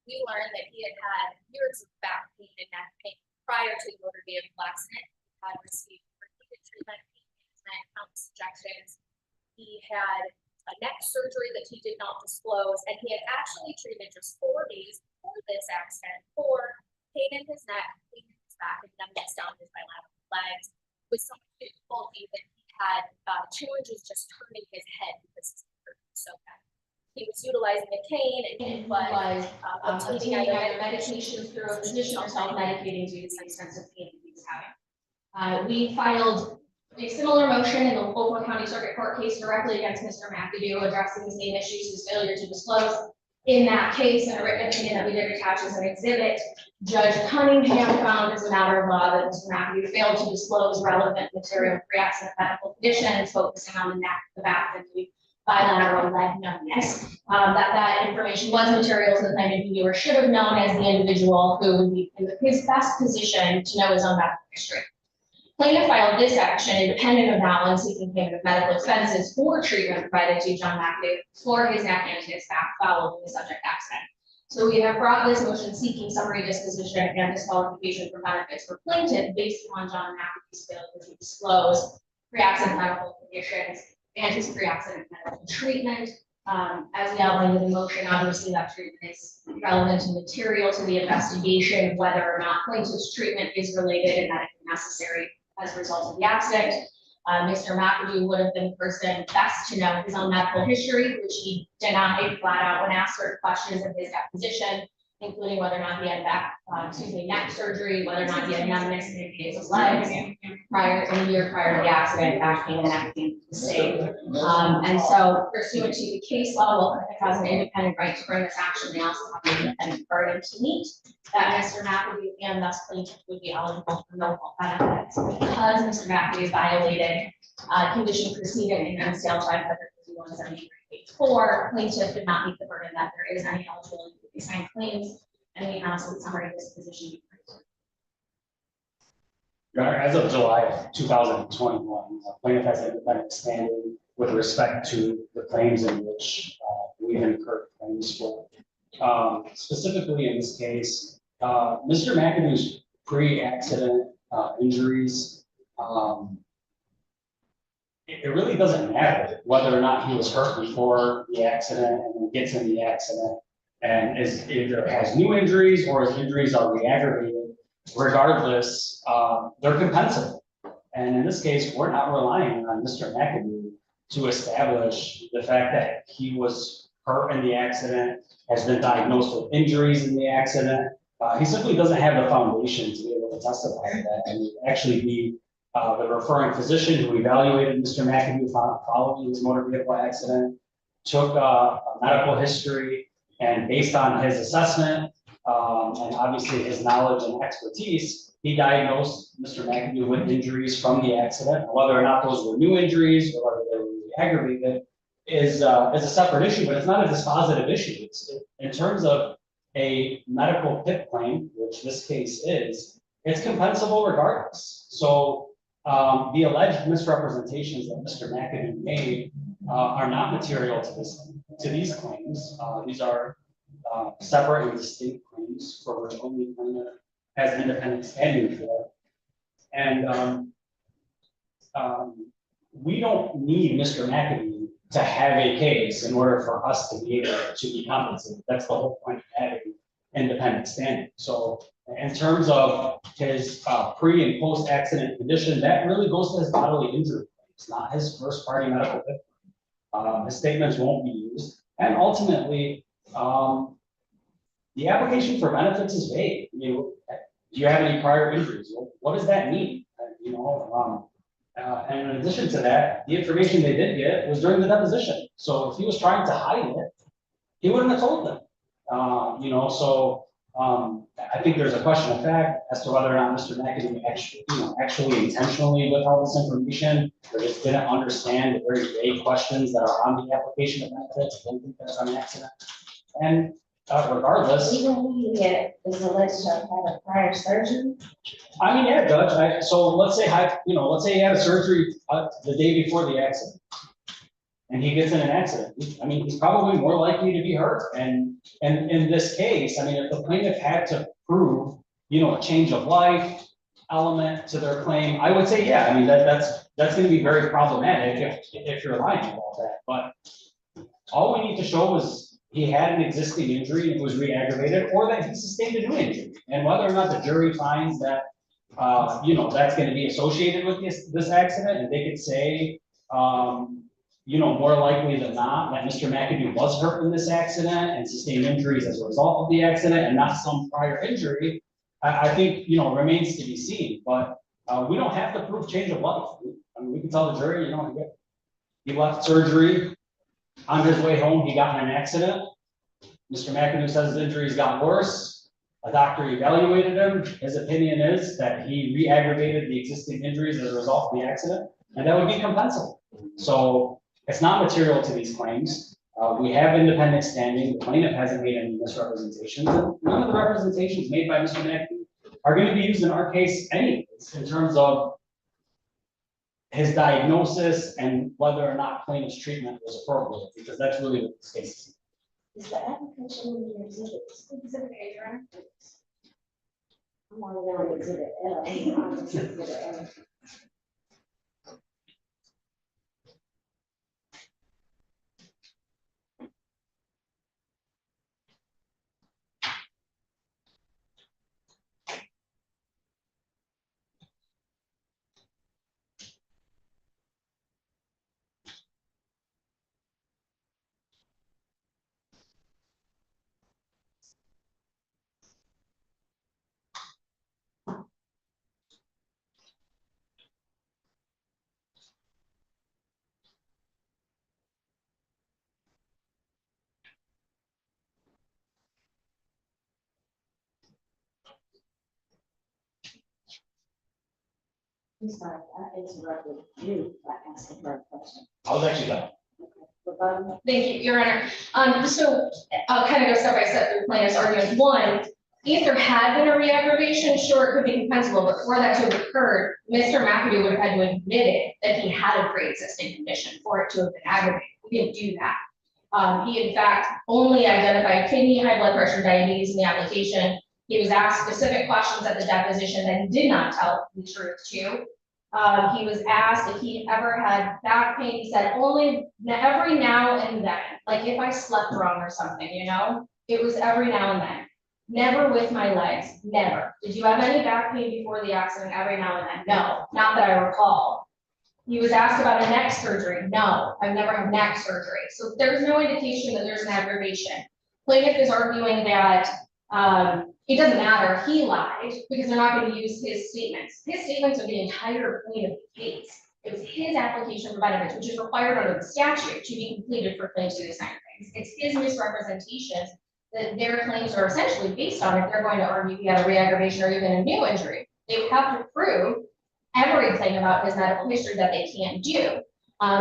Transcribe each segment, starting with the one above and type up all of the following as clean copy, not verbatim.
we learned that he had had years of back pain and neck pain prior to the motor vehicle accident. He had received repeated treatment, pain management, countless injections. He had a neck surgery that he did not disclose, and he had actually treated just 4 days before this accident for pain in his neck, pain in his back, and numbness down his bilateral legs with so much difficulty that he had challenges just turning his head because his head hurt so bad. He was utilizing a cane and he was obtaining either medication through a physician or self-medicating due to the extensive pain that he was having. We filed a similar motion in the Oakland County Circuit Court case directly against Mr. McAdoo, addressing the same issues, his failure to disclose. In that case, in a written opinion that we did attach as an exhibit, Judge Cunningham found as a matter of law that Mr. McAdoo failed to disclose relevant material pre-accident medical conditions, focusing on the neck, the back, and the bilateral leg numbness. That information was materials that McAdoo should have known as the individual who would be in his best position to know his own medical history. Plaintiff filed this action independent of that one, seeking payment of medical expenses for treatment provided to John McAdoo for his neck and his back following the subject accident. So we have brought this motion seeking summary disposition and disqualification for benefits for plaintiff based on John McAdoo's failure to disclose pre-accident medical conditions and his pre-accident medical treatment. As we outlined in the motion, obviously that treatment is relevant and material to the investigation, whether or not plaintiff's treatment is related and medically necessary as a result of the accident. Mr. McAdoo would have been the person best to know his own medical history, which he denied flat out when asked certain questions of his deposition, including whether or not he had neck surgery, whether or not he had numbness in his legs in the year prior to the accident, back pain and neck pain the same. And so pursuant to the case law, well, it has an independent right to bring this action. They also have an independent burden to meet that Mr. McAdoo and thus plaintiff would be eligible for no fault benefits because Mr. McAdoo violated condition preceding and sale time under 5173.4. Plaintiff did not meet the burden that there is any eligibility for these kind of claims, and we ask that summary disposition. Your Honor, as of July of 2021, plaintiff has independent standing with respect to the claims in which we've incurred claims for. Specifically in this case, Mr. McAdoo's pre-accident injuries, it really doesn't matter whether or not he was hurt before the accident and gets in the accident and is either has new injuries or his injuries are re-aggravated. Regardless, they're compensable. And in this case, we're not relying on Mr. McAdoo to establish the fact that he was hurt in the accident, has been diagnosed with injuries in the accident. He simply doesn't have the foundation to be able to testify to that and actually be the referring physician who evaluated Mr. McAdoo following his motor vehicle accident, took a medical history, and based on his assessment, and obviously his knowledge and expertise, he diagnosed Mr. McAdoo with injuries from the accident. Whether or not those were new injuries or whether they were aggravated is a separate issue, but it's not a dispositive issue. In terms of a medical PIP claim, which this case is, it's compensable regardless. So the alleged misrepresentations that Mr. McAdoo made are not material to these claims. These are separate and distinct claims for which only plaintiff has independent standing for. And we don't need Mr. McAdoo to have a case in order for us to be able to be compensated. That's the whole point of having independent standing. So in terms of his pre and post accident condition, that really goes to his bodily injury claims, not his first party medical PIP. His statements won't be used. And ultimately, the application for benefits is vague. Do you have any prior injuries? What does that mean? And in addition to that, the information they did get was during the deposition. So if he was trying to hide it, he wouldn't have told them. I think there's a question of fact as to whether or not Mr. McAdoo actually intentionally withheld this information, or just didn't understand the very vague questions that are on the application of benefits. I don't think that's an accident. And regardless, even when he is alleged to have had a prior surgery. I mean, yeah, Judge. So let's say he had a surgery the day before the accident. and he gets in an accident, I mean, he's probably more likely to be hurt. And in this case, I mean, if the plaintiff had to prove, a change of life element to their claim, I would say, yeah, I mean, that's gonna be very problematic if you're lying about that. But all we need to show is he had an existing injury and was re-aggravated, or that he sustained a new injury. And whether or not the jury finds that, that's gonna be associated with this accident, and they could say, more likely than not, that Mr. McAdoo was hurt in this accident and sustained injuries as a result of the accident and not some prior injury, I think, remains to be seen. But we don't have to prove change of life. I mean, we can tell the jury, he left surgery, on his way home, he got in an accident. Mr. McAdoo says his injuries got worse. A doctor evaluated him. His opinion is that he re-aggravated the existing injuries as a result of the accident, and that would be compensable. So it's not material to these claims. We have independent standing. The plaintiff hasn't made any misrepresentations. None of the representations made by Mr. McAdoo are going to be used in our case anyways, in terms of his diagnosis and whether or not plaintiff's treatment was appropriate, because that's really what this case is. Is the application in your exhibits? Exhibit A, Your Honor. I'm on exhibit L. I'm on exhibit L. I'm sorry, I interrupted you by asking her a question. I was actually done. Thank you, Your Honor. So I'll kind of go step by step through plaintiff's arguments. One, if there had been a re-aggravation, sure, it could be compensable, but for that to have occurred, Mr. McAdoo would have had to admit it, that he had a pre-existing condition for it to have been aggravated. He didn't do that. He in fact only identified kidney, high blood pressure, diabetes in the application. He was asked specific questions at the deposition that he did not tell the truth to. He was asked if he ever had back pain. He said only every now and then, like if I slept wrong or something, it was every now and then. Never with my legs, never. Did you have any back pain before the accident? Every now and then? No, not that I recall. He was asked about a neck surgery. No, I've never had neck surgery. So there's no indication that there's an aggravation. Plaintiff is arguing that it doesn't matter, he lied, because they're not going to use his statements. His statements are the entire point of the case. It was his application for benefits, which is required under the statute to be completed for claims to the same things. It's his misrepresentations that their claims are essentially based on if they're going to argue he had a re-aggravation or even a new injury. They would have to prove everything about his medical history that they can't do.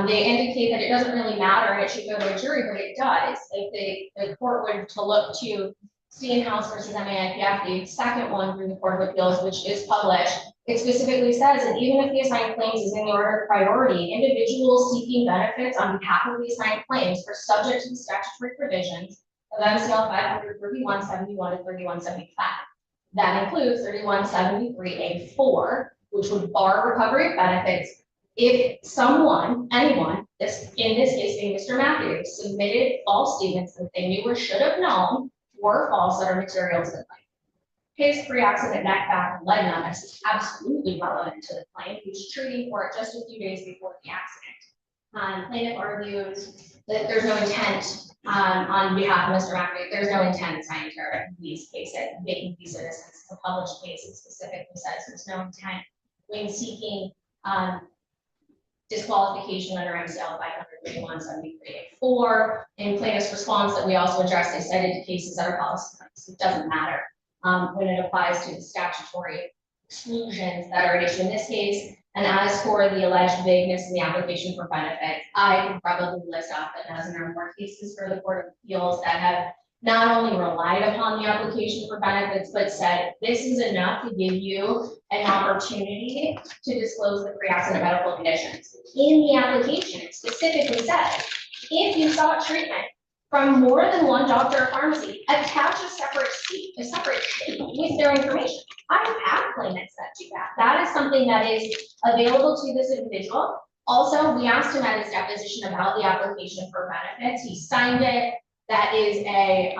They indicate that it doesn't really matter and it should go to a jury, but it does. If the court were to look to Steenhouse versus MAIPF, the second one through the Court of Appeals, which is published, it specifically says that even if the assigned claims is in the order of priority, individuals seeking benefits on behalf of the assigned claims are subject to the statutory provisions of MCL 531.71 and 31.75. That includes 31.73A4, which would bar recovery of benefits if anyone, in this case being Mr. McAdoo, submitted false statements that they knew or should have known were false that are material to the claim. His pre-accident neck, back, and leg numbness is absolutely relevant to the claim. He was treating for it just a few days before the accident. Plaintiff argues that there's no intent on behalf of Mr. McAdoo. There's no intent assigned to these cases, making these innocence. It's a published case. It specifically says there's no intent when seeking disqualification under MCL 531.73A4. In plaintiff's response that we also addressed, they cited cases that are policy claims. It doesn't matter when it applies to the statutory exclusions that are at issue in this case. And as for the alleged vagueness in the application for benefits, I could probably list off a dozen or more cases for the Court of Appeals that have not only relied upon the application for benefits, but said this is enough to give you an opportunity to disclose the pre-accident medical conditions. In the application, it specifically says If you sought treatment from more than one doctor or pharmacy, attach a separate sheet with their information. I have claimants that do that. That is something that is available to this individual. Also, we asked him at his deposition about the application for benefits. He signed it. That is a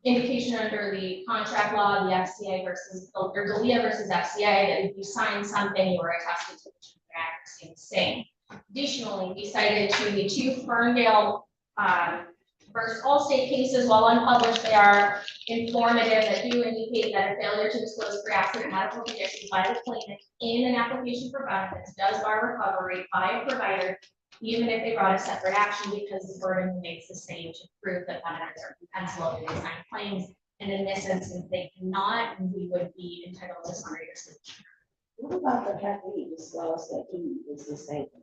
indication under the contract law, the FCA versus, or DELEA versus FCA, that if you sign something, you are attested to the accuracy of the same. Additionally, we cited to the two Ferndale versus Allstate cases. While unpublished, they are informative that do indicate that a failure to disclose pre-accident medical conditions by the claimant in an application for benefits does bar recovery by a provider, even if they brought a separate action, because the burden remains the same to prove that benefits are compensable if they sign claims. And in this instance, they cannot, and we would be entitled to summary disposition. What about the fact that he disclosed that he was disabled?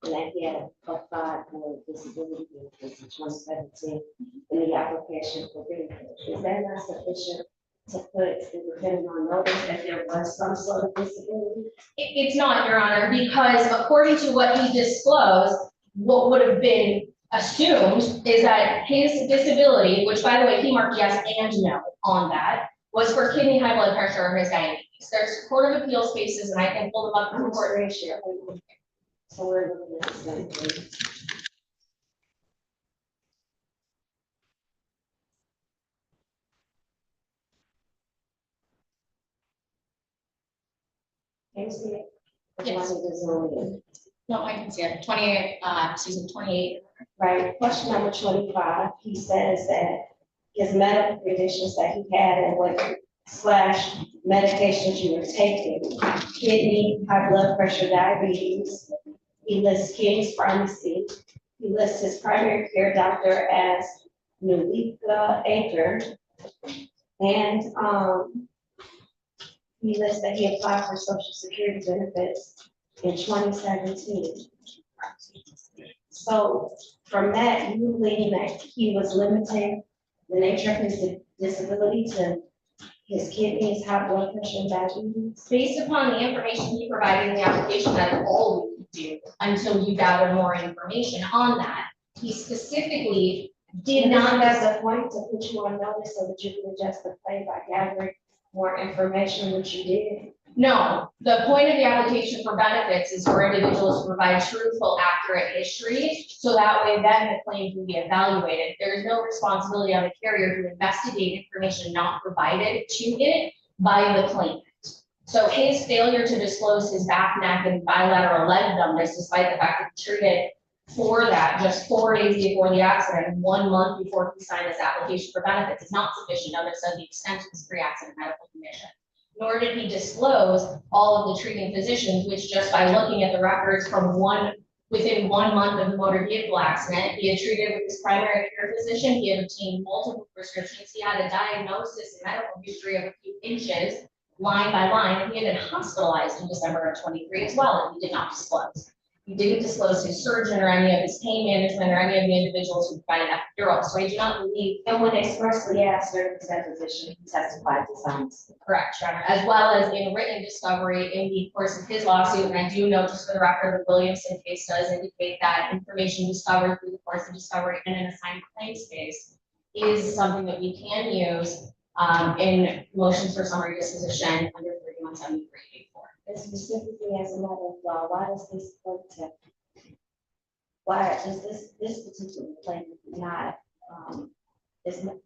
And that he had applied for disability benefits in 2017 in the application for benefits. Is that not sufficient to put the defendant on notice that there was some sort of disability? It's not, Your Honor, because according to what he disclosed, what would have been assumed is that his disability, which by the way, he marked yes and no on that, was for kidney, high blood pressure, or his diabetes. There's Court of Appeals cases, and I can pull them up from the court ratio. So we're looking at the same thing. Can you see it? Yes. No, I can see it. 28, 28. Right, question number 25, he says that his medical conditions that he had and what slash medications you were taking, kidney, high blood pressure, diabetes. He lists King's Pharmacy. He lists his primary care doctor as Nulika Aker. And he lists that he applied for Social Security benefits in 2017. So from that, you believe that he was limiting the nature of his disability to his kidneys, high blood pressure, and diabetes? Based upon the information he provided in the application, that's all we could do until you gather more information on that. He specifically did not. That's a point to put you on notice so that you can adjust the claim by gathering more information, which you did. No, the point of the application for benefits is for individuals to provide truthful, accurate history, so that way then the claim can be evaluated. There is no responsibility on the carrier to investigate information not provided to it by the claimant. So his failure to disclose his back, neck, and bilateral leg numbness, despite the fact that he treated for that just 4 days before the accident, 1 month before he signed his application for benefits, is not sufficient notice of the extent of his pre-accident medical condition. Nor did he disclose all of the treating physicians, which just by looking at the records from within 1 month of the motor vehicle accident, he had treated with his primary care physician, he had obtained multiple prescriptions, he had a diagnosis and medical history of a few inches, line by line, and he had been hospitalized in December of 23 as well, and he did not disclose. He didn't disclose his surgeon or any of his pain management or any of the individuals who provided epidural. So I do not believe. And when expressly asked during his deposition, he testified to science. Correct, Your Honor, as well as in written discovery in the course of his lawsuit. And I do know, just for the record, the Williamson case does indicate that information discovered through the course of discovery in an assigned claims case is something that we can use in motions for summary disposition under 3173. And specifically as a matter of law, why does this plaintiff, why is this particular plaintiff not,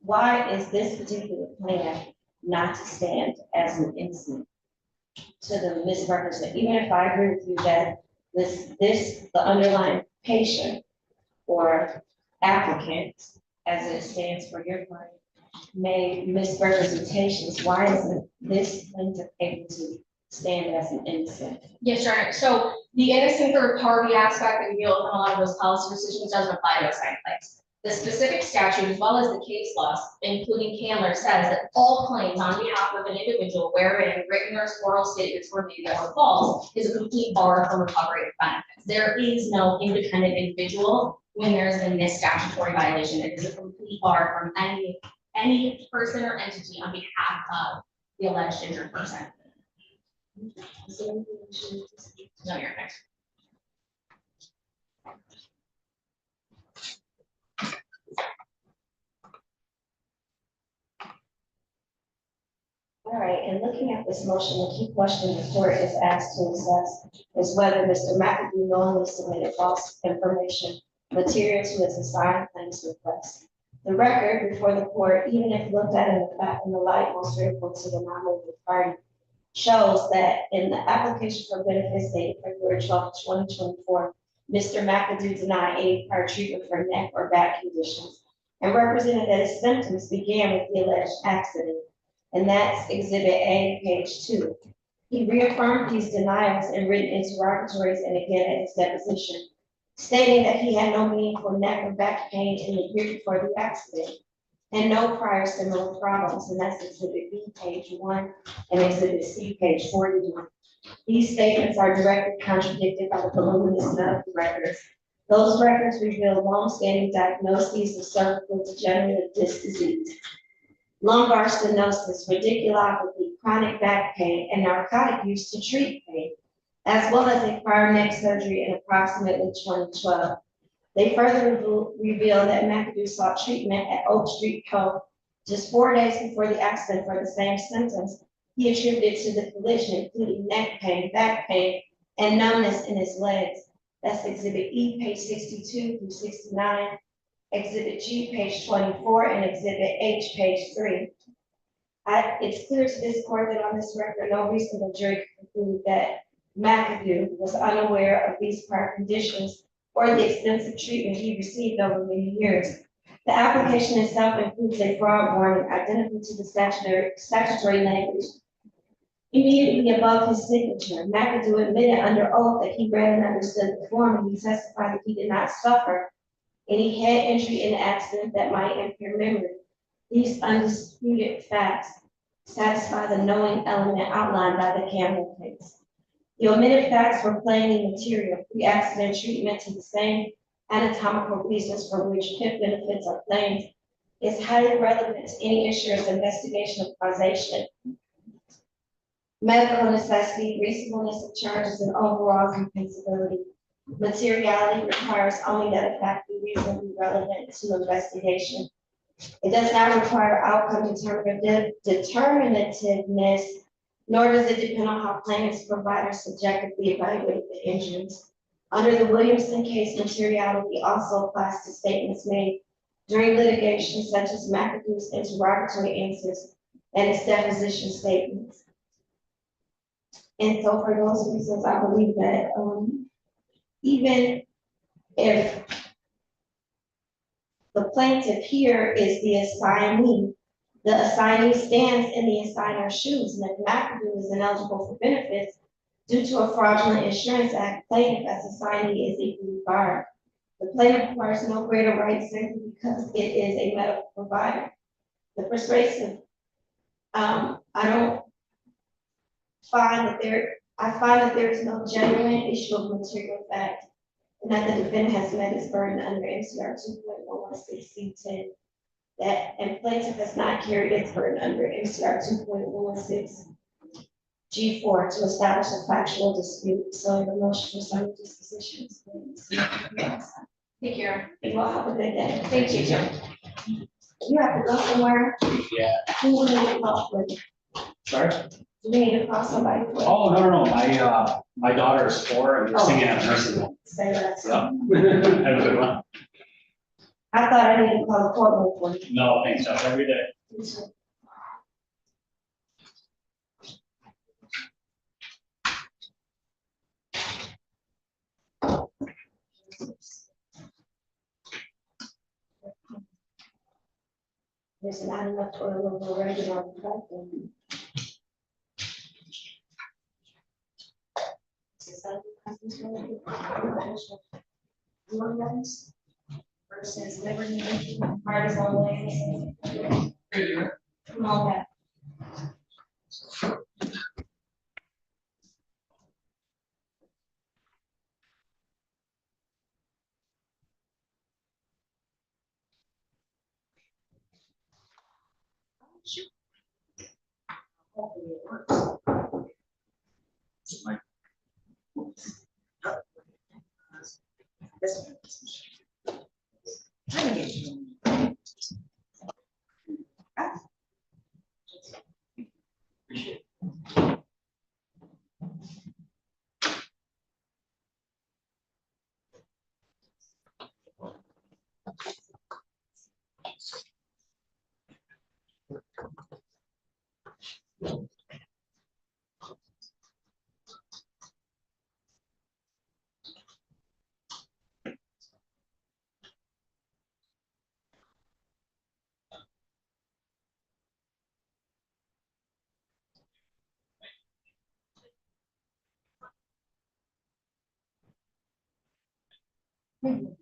why is this particular plaintiff not to stand as an innocent to the misrepresent? Even if I agree with you that the underlying patient or applicant, as it stands for your client, made misrepresentations, why isn't this plaintiff able to stand as an innocent? Yes, Your Honor. So the innocent third party aspect that we deal with in a lot of those policy decisions doesn't apply to assigned claims. The specific statute, as well as the case laws, including Candler, says that all claims on behalf of an individual wherein written or oral statements were made that were false is a complete bar from recovery of benefits. There is no independent individual when there's been this statutory violation. It is a complete bar from any person or entity on behalf of the alleged injured person. No, you're next. in looking at this motion, the key question the court is asked to assess is whether Mr. McAdoo knowingly submitted false information material to his assigned claims request. The record before the court, even if looked at in the light most favorable to the non-moving party, shows that in the application for benefits dated February 12, 2024, Mr. McAdoo denied any prior treatment for neck or back conditions and represented that his symptoms began with the alleged accident. And that's Exhibit A, page 2. He reaffirmed these denials in written interrogatories and again at his deposition, stating that he had no meaningful neck or back pain in the year before the accident and no prior similar problems. And that's Exhibit B, page 1, and Exhibit C, page 41. These statements are directly contradicted by the voluminous medical records. Those records reveal long-standing diagnoses of cervical degenerative disc disease, lumbar stenosis, radiculopathy, chronic back pain, and narcotic use to treat pain, as well as a prior neck surgery in approximately 2012. They further reveal that McAdoo sought treatment at Oak Street Health just 4 days before the accident for the same symptoms he attributed to the collision, including neck pain, back pain, and numbness in his legs. That's Exhibit E, page 62 through 69, Exhibit G, page 24, and Exhibit H, page 3. It's clear to this court that on this record, no reasonable jury could conclude that McAdoo was unaware of these prior conditions or the extensive treatment he received over many years. The application itself includes a fraud warning identical to the statutory language immediately above his signature. McAdoo admitted under oath that he read and understood the form, and he testified that he did not suffer any head injury in the accident that might impair memory. These undisputed facts satisfy the knowing element outlined by the Campbell case. The omitted facts were plainly material, pre-accident treatment to the same anatomical reasons for which PIP benefits are claimed is highly relevant to any insurance investigation of causation, medical necessity, reasonableness of charges, and overall compensability. Materiality requires only that a fact be reasonably relevant to investigation. It does not require outcome determinativeness, nor does it depend on how claimants providers subjectively evaluate the injuries. Under the Williamson case, materiality also applies to statements made during litigation, such as McAdoo's interrogatory answers and his deposition statements. And so for those reasons, I believe that even if the plaintiff here is the assignee, the assignee stands in the assigner's shoes, and if McAdoo is ineligible for benefits due to a fraudulent insurance act, plaintiff as assignee is equally barred. The plaintiff requires no greater right simply because it is a medical provider. The persuasive, I find that there is no genuine issue of material fact, and that the defendant has met his burden under MCR 2.116C10. That and plaintiff has not carried its burden under MCR 2.116 G4 to establish a factual dispute. So the motion for summary disposition is please. Take care. You all have a good day. Thank you. You have to go somewhere. Yeah. Who will need to call for you? Sorry? Do we need to call somebody for you? Oh, no. My daughter is 4 and we're singing at a nursing home. Say that. So, have a good one. I thought I needed to call the courtroom for you. No, thanks, Josh, every day. There's not enough oil already on the platform. Versus Liberty, partisan ways. Come on back. Hopefully it works. Appreciate it. Since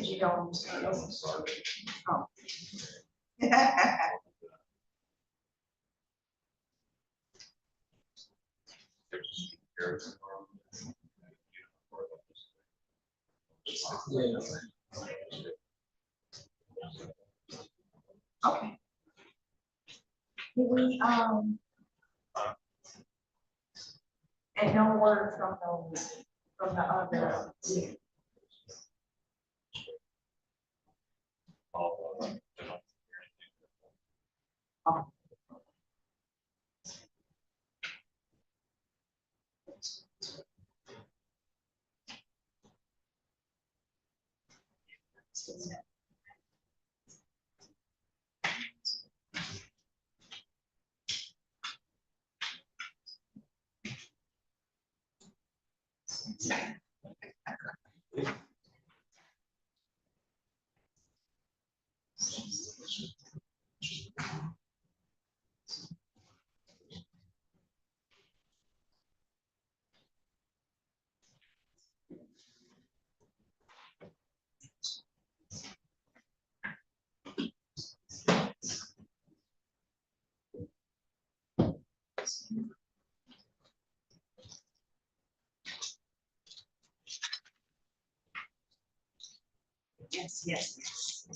you don't. Oh. Okay. We, and no word from the other. Yes, yes, yes.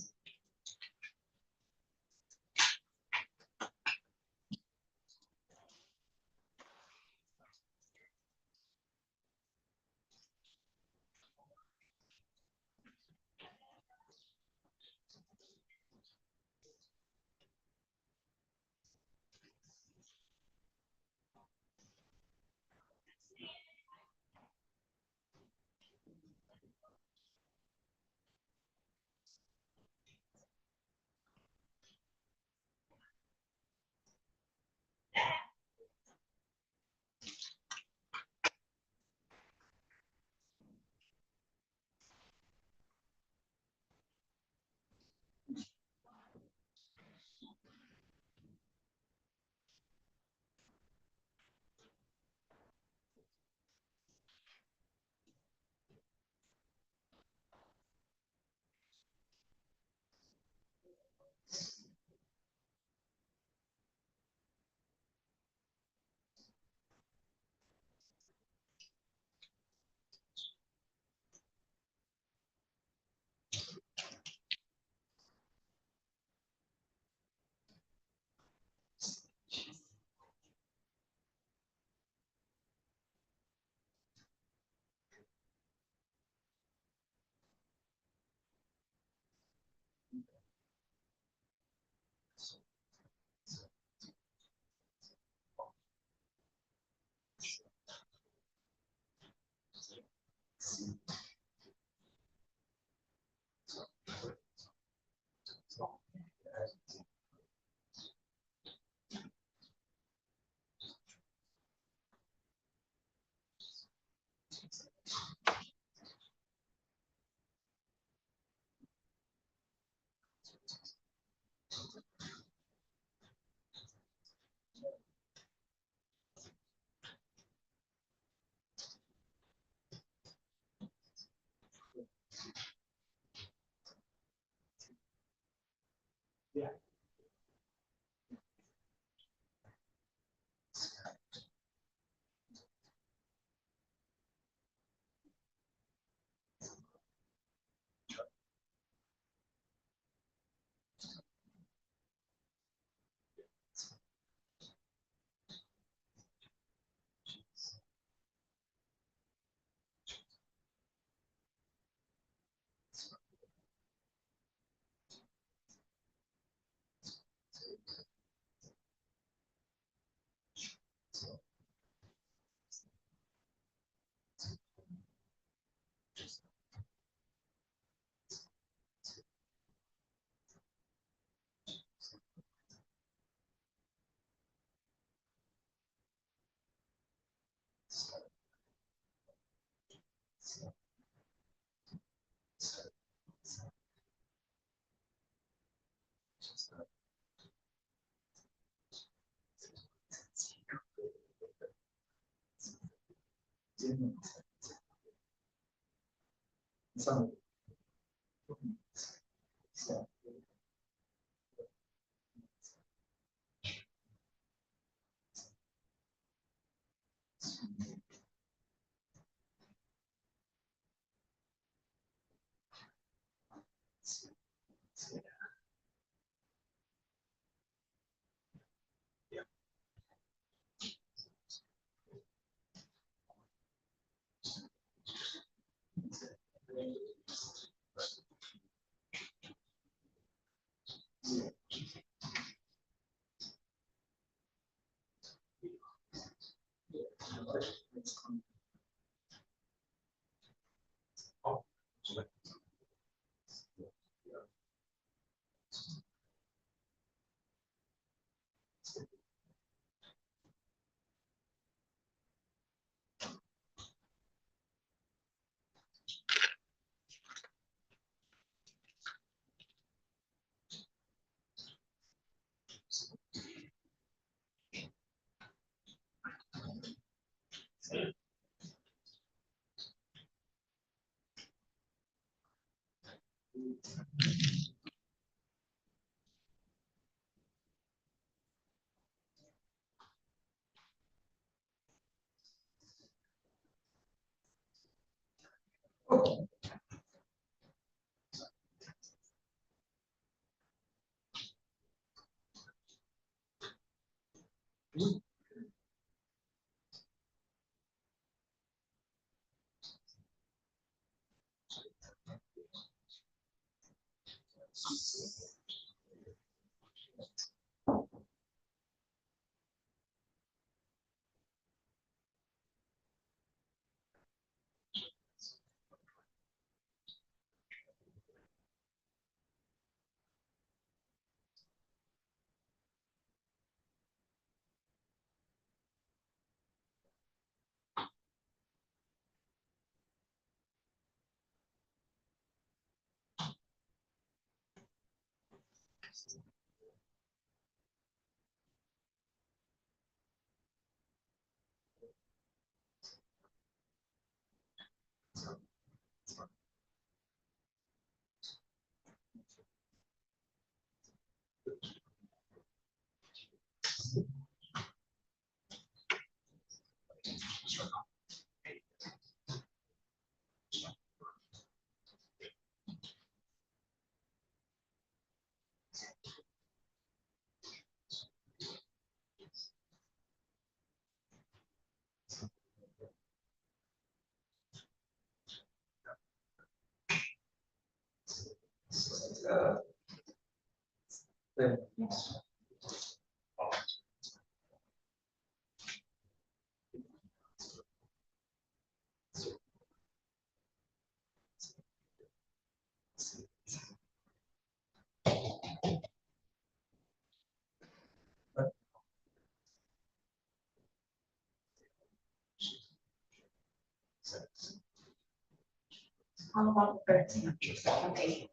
How about the 13th? Okay.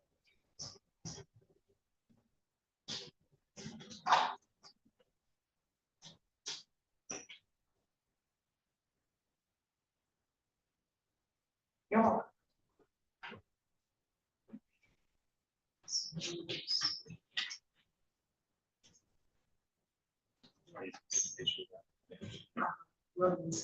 You're Thank you.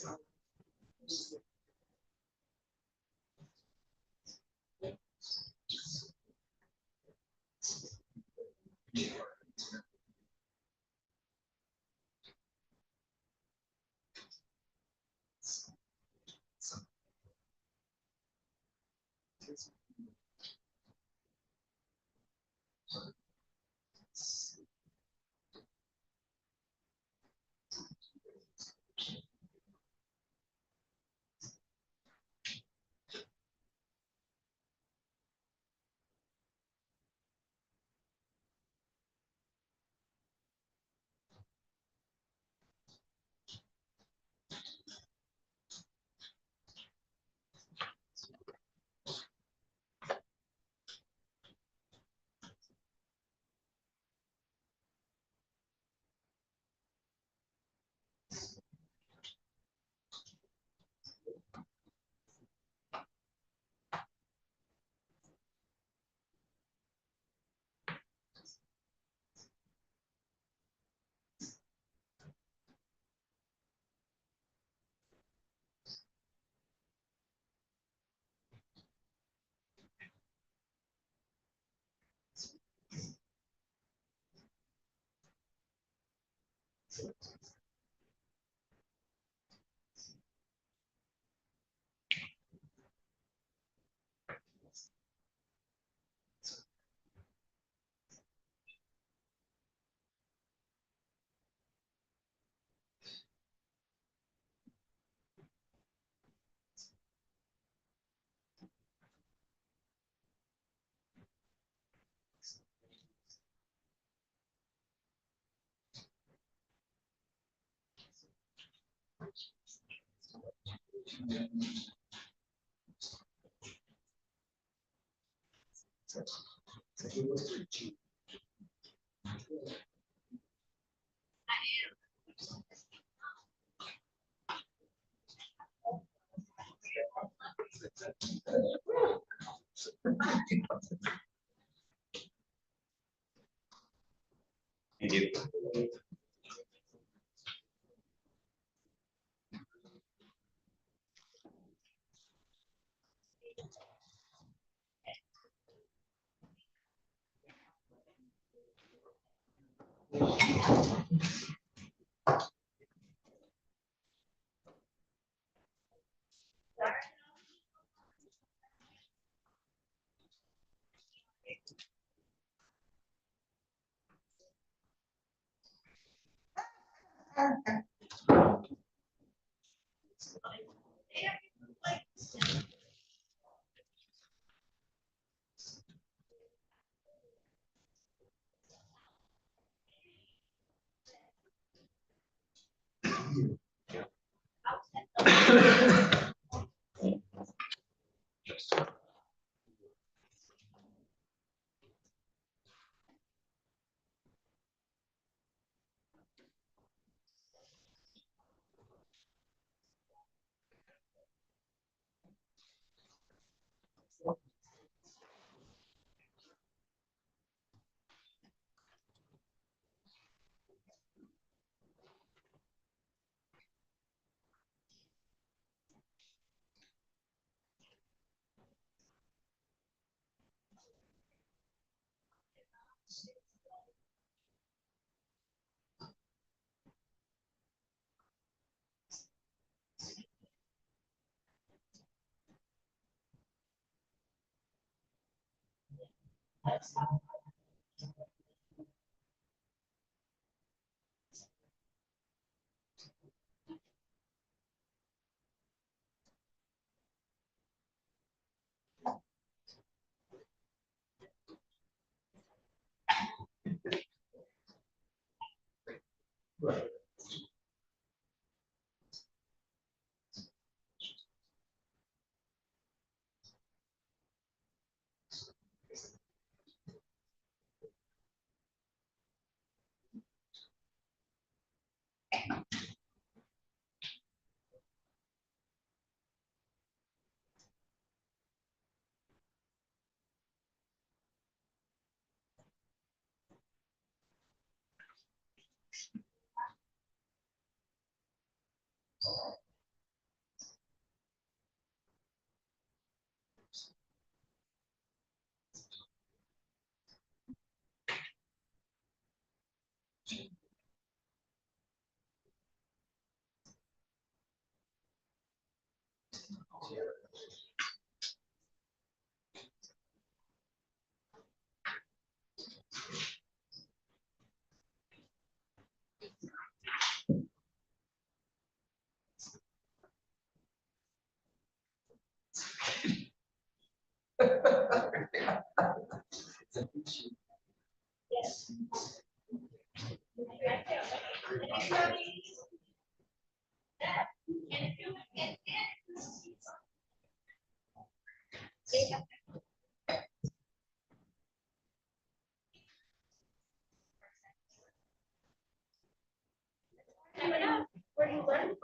Where do you learn?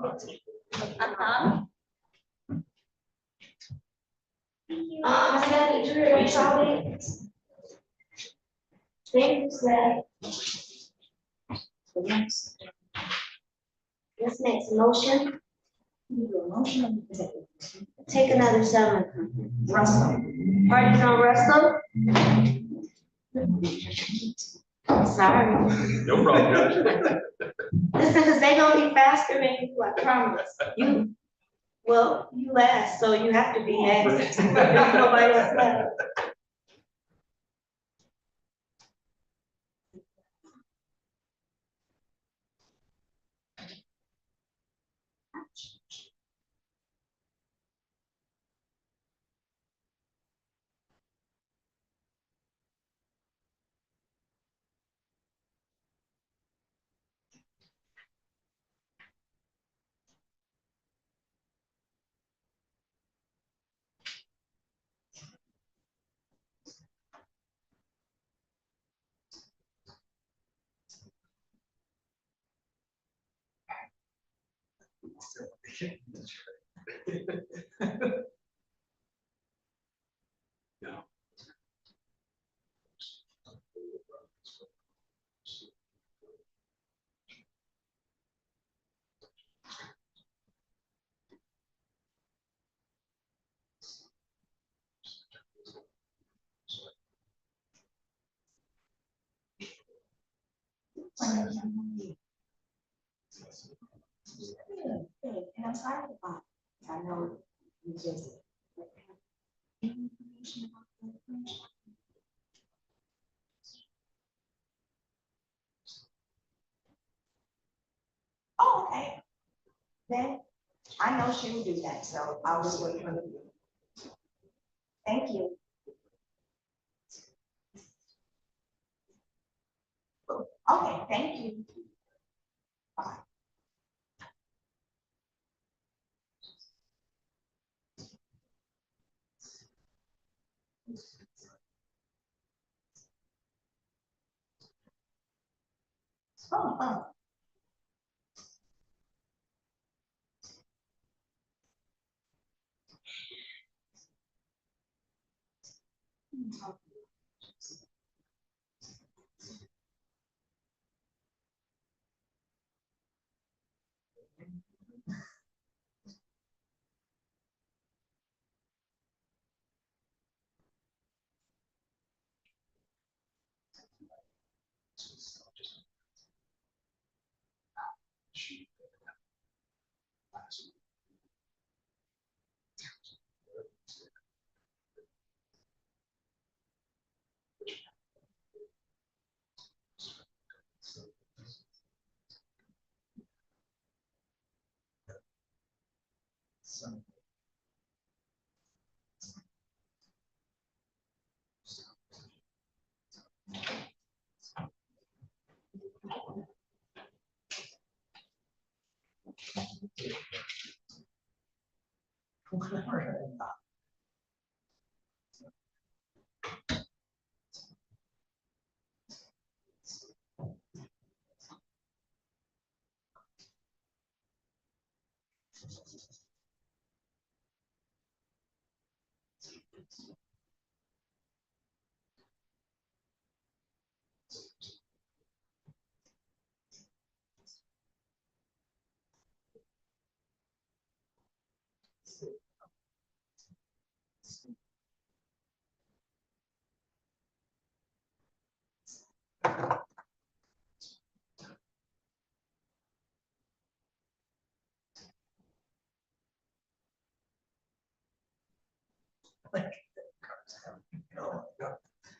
Thanks, This next motion. Take another 7. Russell. Parties on Russell? Sorry. No problem, Judge. Listen, cause they gonna be faster than you, I promise. Well, you asked, so you have to be next. There's nobody else left. And I'm sorry about it. I know you just. Oh, okay. Then I know she will do that, so I'll just wait for the. Thank you. Okay, thank you. Bye. Oh.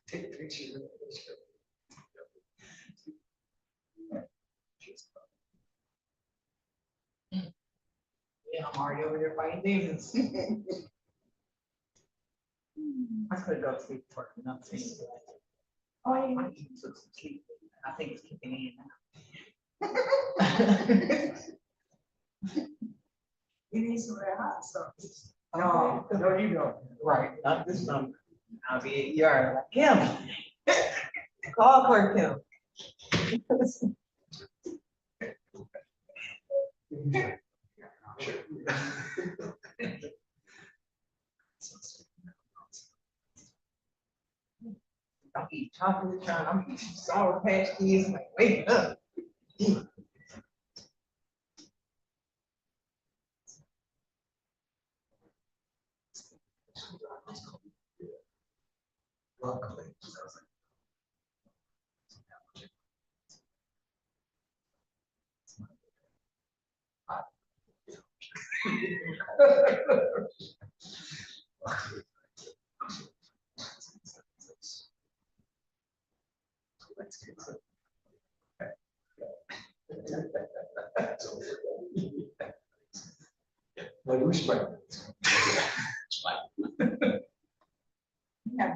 Take a picture. Yeah, I'm already over there fighting demons. I could go to sleep for nothing. Oh, I yeah. even took some sleep. I think it's kicking in now. You need some red hot sauce. No, no, you don't. Right, not this number. I'll be, you're like, Kim. Call Clerk Kim. I'm eating chocolate, I'm eating sour patch kids, like, wake up. Luckily. Like, respect. Yeah.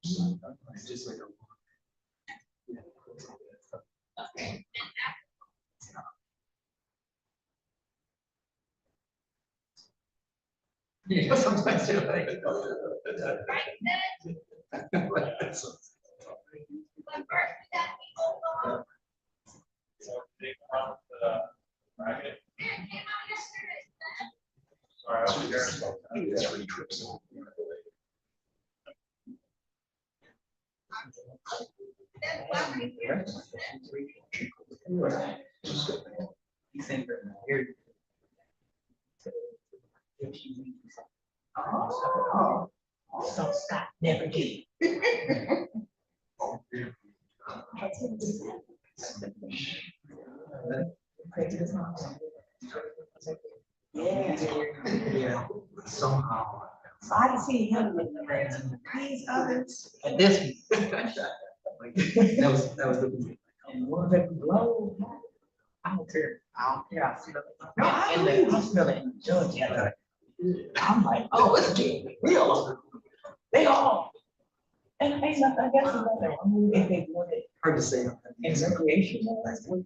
It's just like a. Yeah, sometimes you're like. Three trips. He's saying, here. Oh. So Scott never did. Yeah, somehow. So I can see him with these others. And this. That was the. And one that blow. I don't care. I see that. No, I And believe the hospital in Georgia. I'm like, oh, it's getting real. They all. And I guess another, I mean, if they want it Hard to say. in recreation.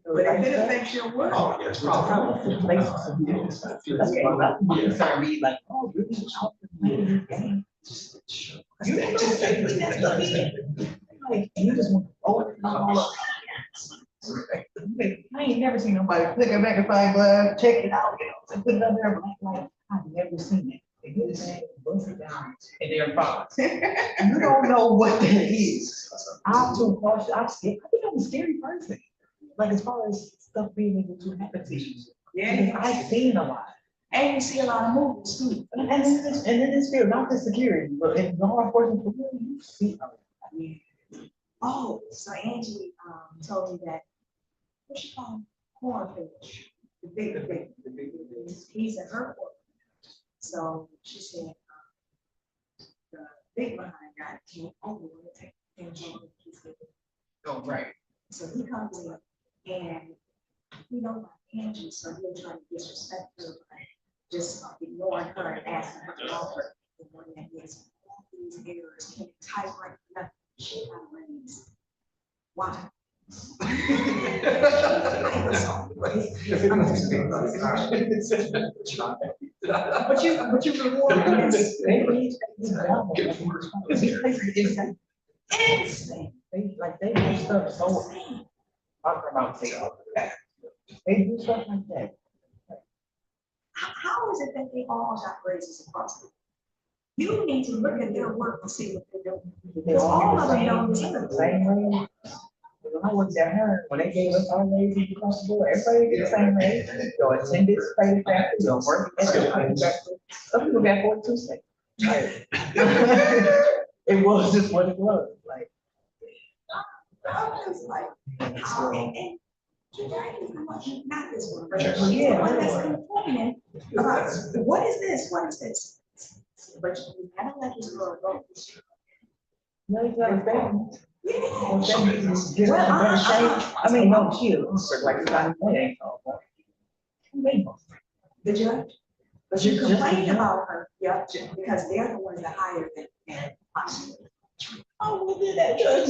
but if it affects your work. Oh, yes. Probably the places to do this. Okay, you start reading like, oh, really? You just say, that's what it is. Like, you just want to throw it all up. I ain't never seen nobody click a magnifying glass, check it out, you know, and put it up there, like, I've never seen it. They do this thing, bust it down, and they're box. You don't know what that is. I'm too cautious, I'm scared, I think I'm a scary person. Like, as far as stuff being able to happen to you. Yeah. I've seen a lot. And you see a lot of movies too. And then it's still not the security, but in law enforcement, you see a lot. I mean, Oh, so Angie, told me that, what she call him? Cornfish. The big. He's in her court. So she said, the big behind guy came over and take things over. oh, right. So he comes in and he don't like Angie, so he was trying to disrespect her by just ignoring her and asking her to help her. The one that is all these errors, can't type right, nothing, she had raised. Why? But you reward this. Insane. They do stuff so, I'm about to say, they do stuff like that. How is it that they all got raises across the? You need to look at their work to see what they're doing. They all get the same raise. When I worked at her, when they gave us our raises across the board, everybody get the same raise. Your attendance paid back, your work ethic paid back. Some people got 42 cents. It was just what it was, like. I was like, and you guys, not this one, but Yeah. the one that's complaining about, what is this, what is this? But I don't let this girl go. No, it's not a bad. Yeah. Well, then it's just a better shape. I mean, no, cute, but like, it's not a thing. The judge, but you complain about her, yeah, because they're the ones that hired them. And oh, we did that judge.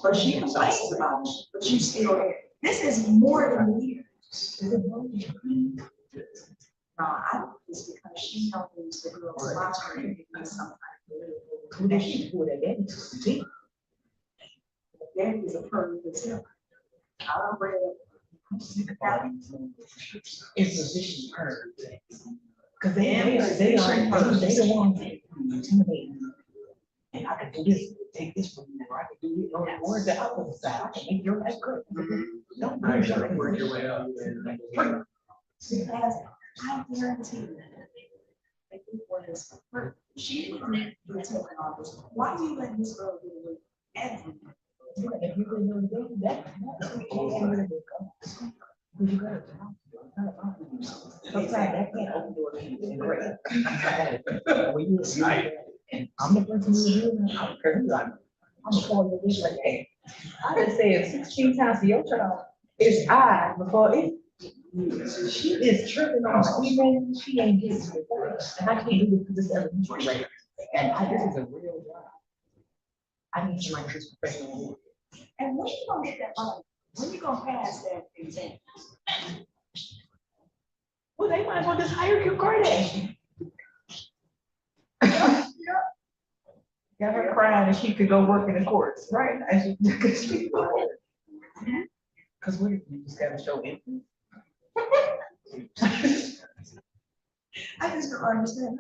But she complains about it, but you still there. This is more than a year. No, I don't, it's because she knows the girl sponsoring it because somebody. Who did she do that? There is a person that's here. I don't read It's position her. Cause they are the ones that intimidate. And I can do this, take this from you, or I can do it, or the opposite side, I can make your life good. Don't work your way up. because I guarantee you. If it was her, she wouldn't be taking all this. Why do you let this girl get away with everything? If you really know that, you gotta sometimes that can't open doors for you in great. When you and I'm the person who do it, I'm crazy. I'm gonna call you like, hey, I done said 16 times to your child, it's I before it. She is tripping on screaming, she ain't getting it. And I can't do this because this is elementary rate. And this is a real job. I need somebody who's professional. And when you gonna get that money? When you gonna pass that exam? Well, they might as well just hire Kim Kardashian. Got her crying and she could go work in the courts, right? Because we just gotta show interest. I just don't understand.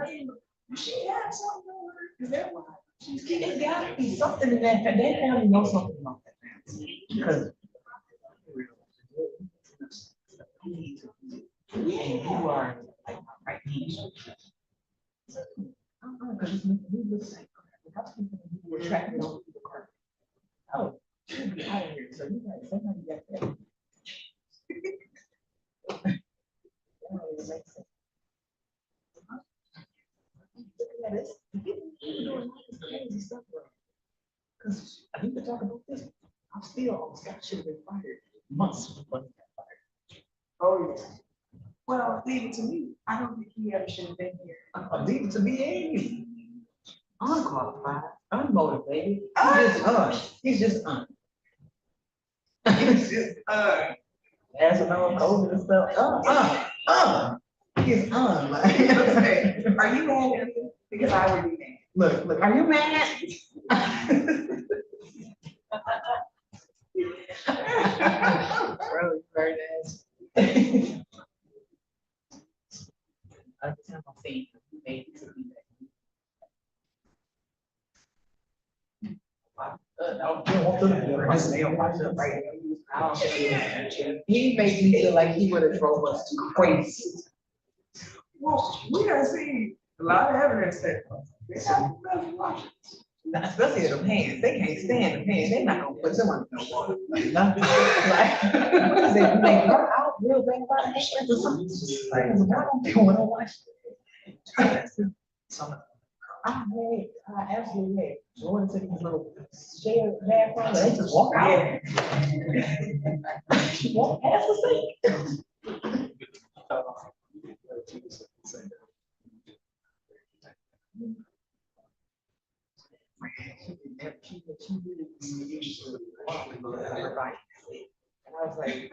She had something on her. Is that why? It gotta be something in that, that family knows something about that family. Because you are like right here. Because we look like who were tracking on the car. Oh, should be out of here. So you guys, somebody got that. Because I need to talk about this. I'm still on Scott should have been fired months before he got fired. Oh, yes. Well, leave it to me. I don't think he ever should have been here. Leave it to me, Amy. Unqualified, unmotivated. He's just un. He's just as a no COVID and stuff. He's un. Okay. Are you mad at me? Because I would be mad. Look, are you mad? Really, very nice. Every time I see him, he made it to be he made me feel like he would have drove us to crazy. Well, we done seen a lot of evidence that. Especially the pants, they can't stand the pants, they're not gonna put them on no water. Like, nothing. Like, what is it, make her out real bad about it or something? Like, I don't want to watch it. I absolutely hate. Jordan took his little shared bathroom, they just walk out. She walked past the sink. And I was like,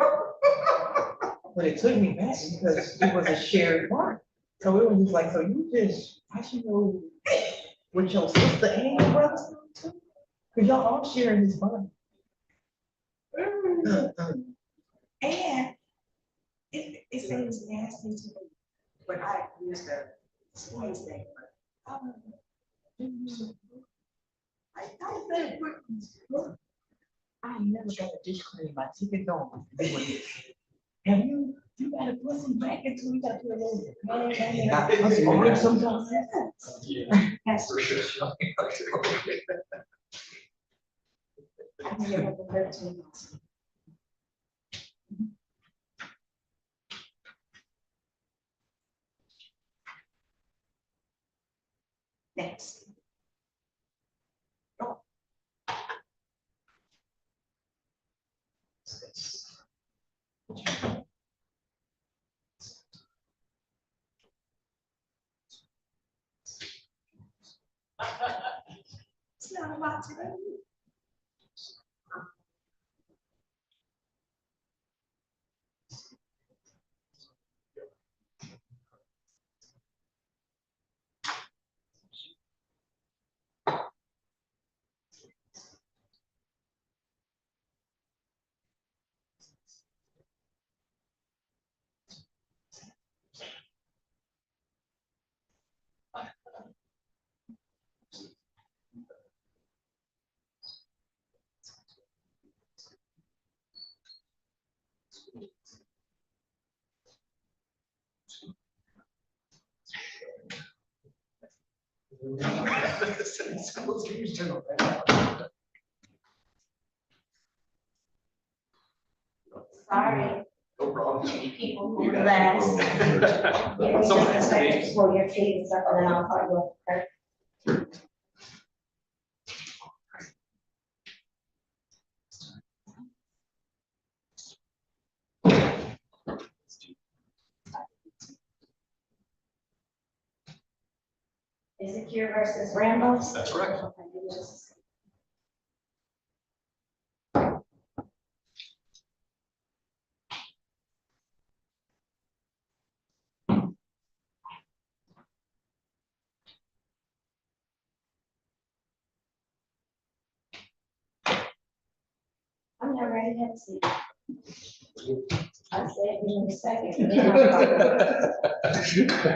but it took me back because it was a shared mark. So it was just like, so you just, I should know what your sister and your brother too. Cause y'all all sharing this fun. And it seems nasty to me, but I used to squeeze thing, but. I said, I ain't never got a dish clean my chicken dog. Have you, you gotta put some back into it, got to a little. Man, sometimes. that's For sure. I never heard to me. Next. It's not about today. Sorry, No problem. people who last. Give me just a second to pull your feet and stuff, and then I'll call you up. Okay? Is it Cure versus Rambo's? That's correct. Okay, give me just a second. I'm not ready to have a seat. I said, give me a second. and then I'll call you up.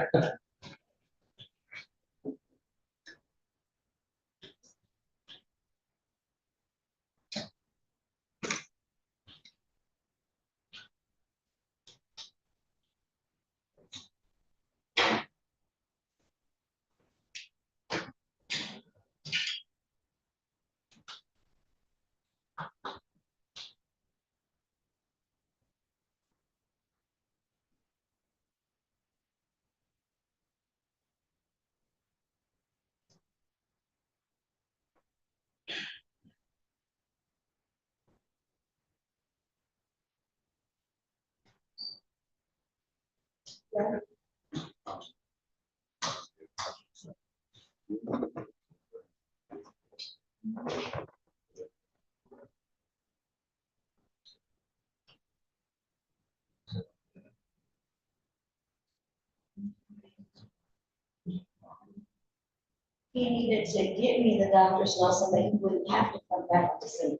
He needed to get me the doctor's note so that he wouldn't have to come back to see.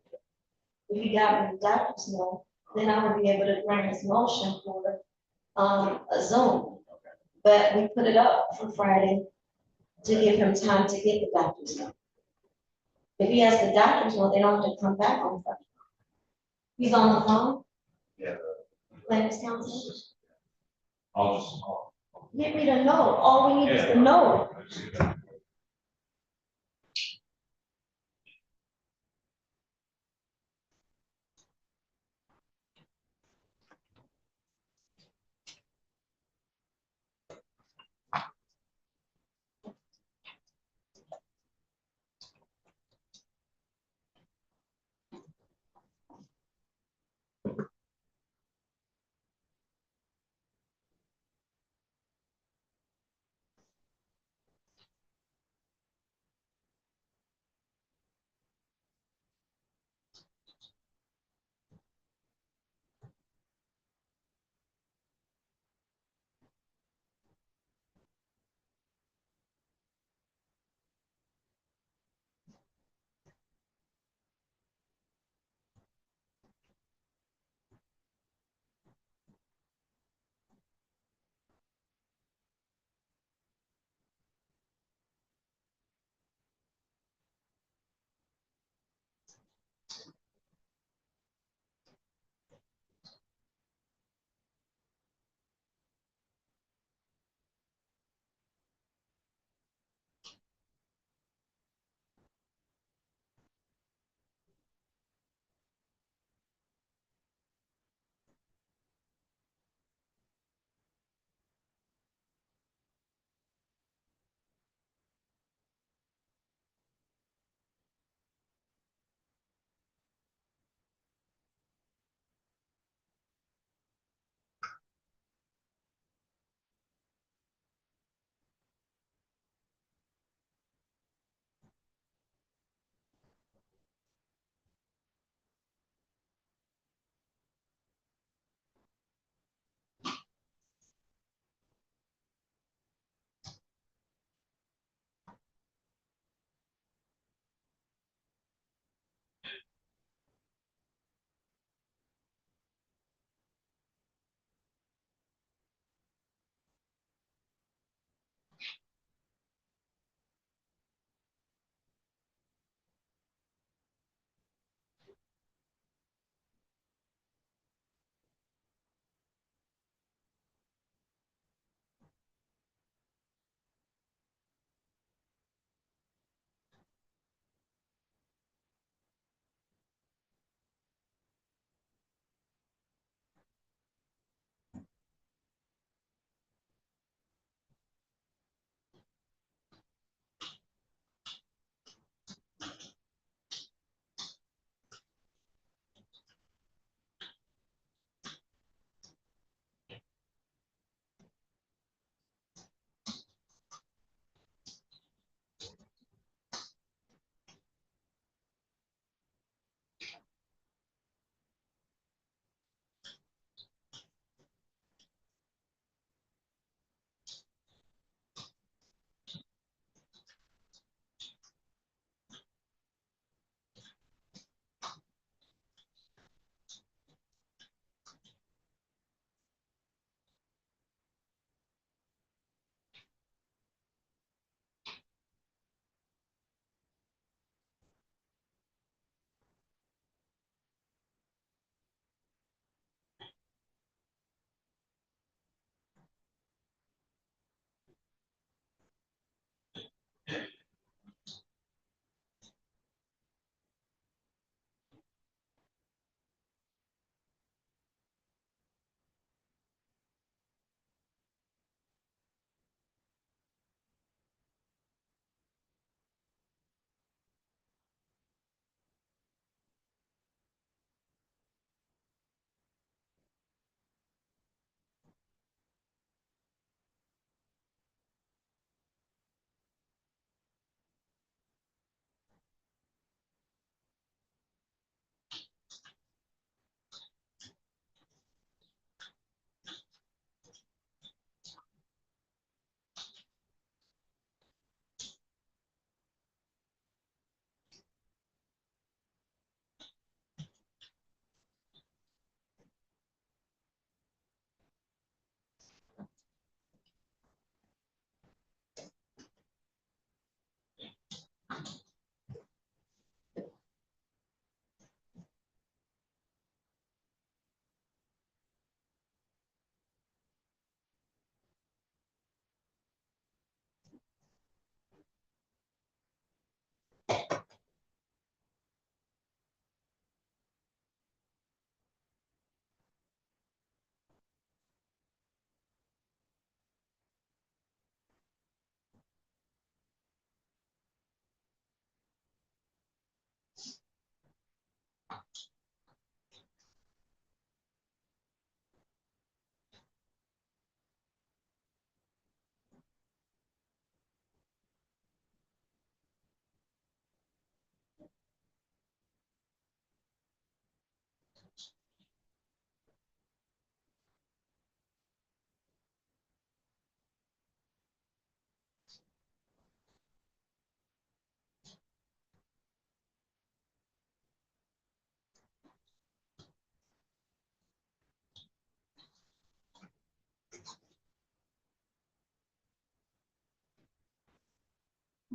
If he got me the doctor's note, then I would be able to bring his motion for, a Zoom. But we put it up for Friday to give him time to get the doctor's note. If he has the doctor's note, they don't have to come back on Friday. He's on the phone, Yeah. Clarence Council. I'll just call. Get me the note, all we need is the note.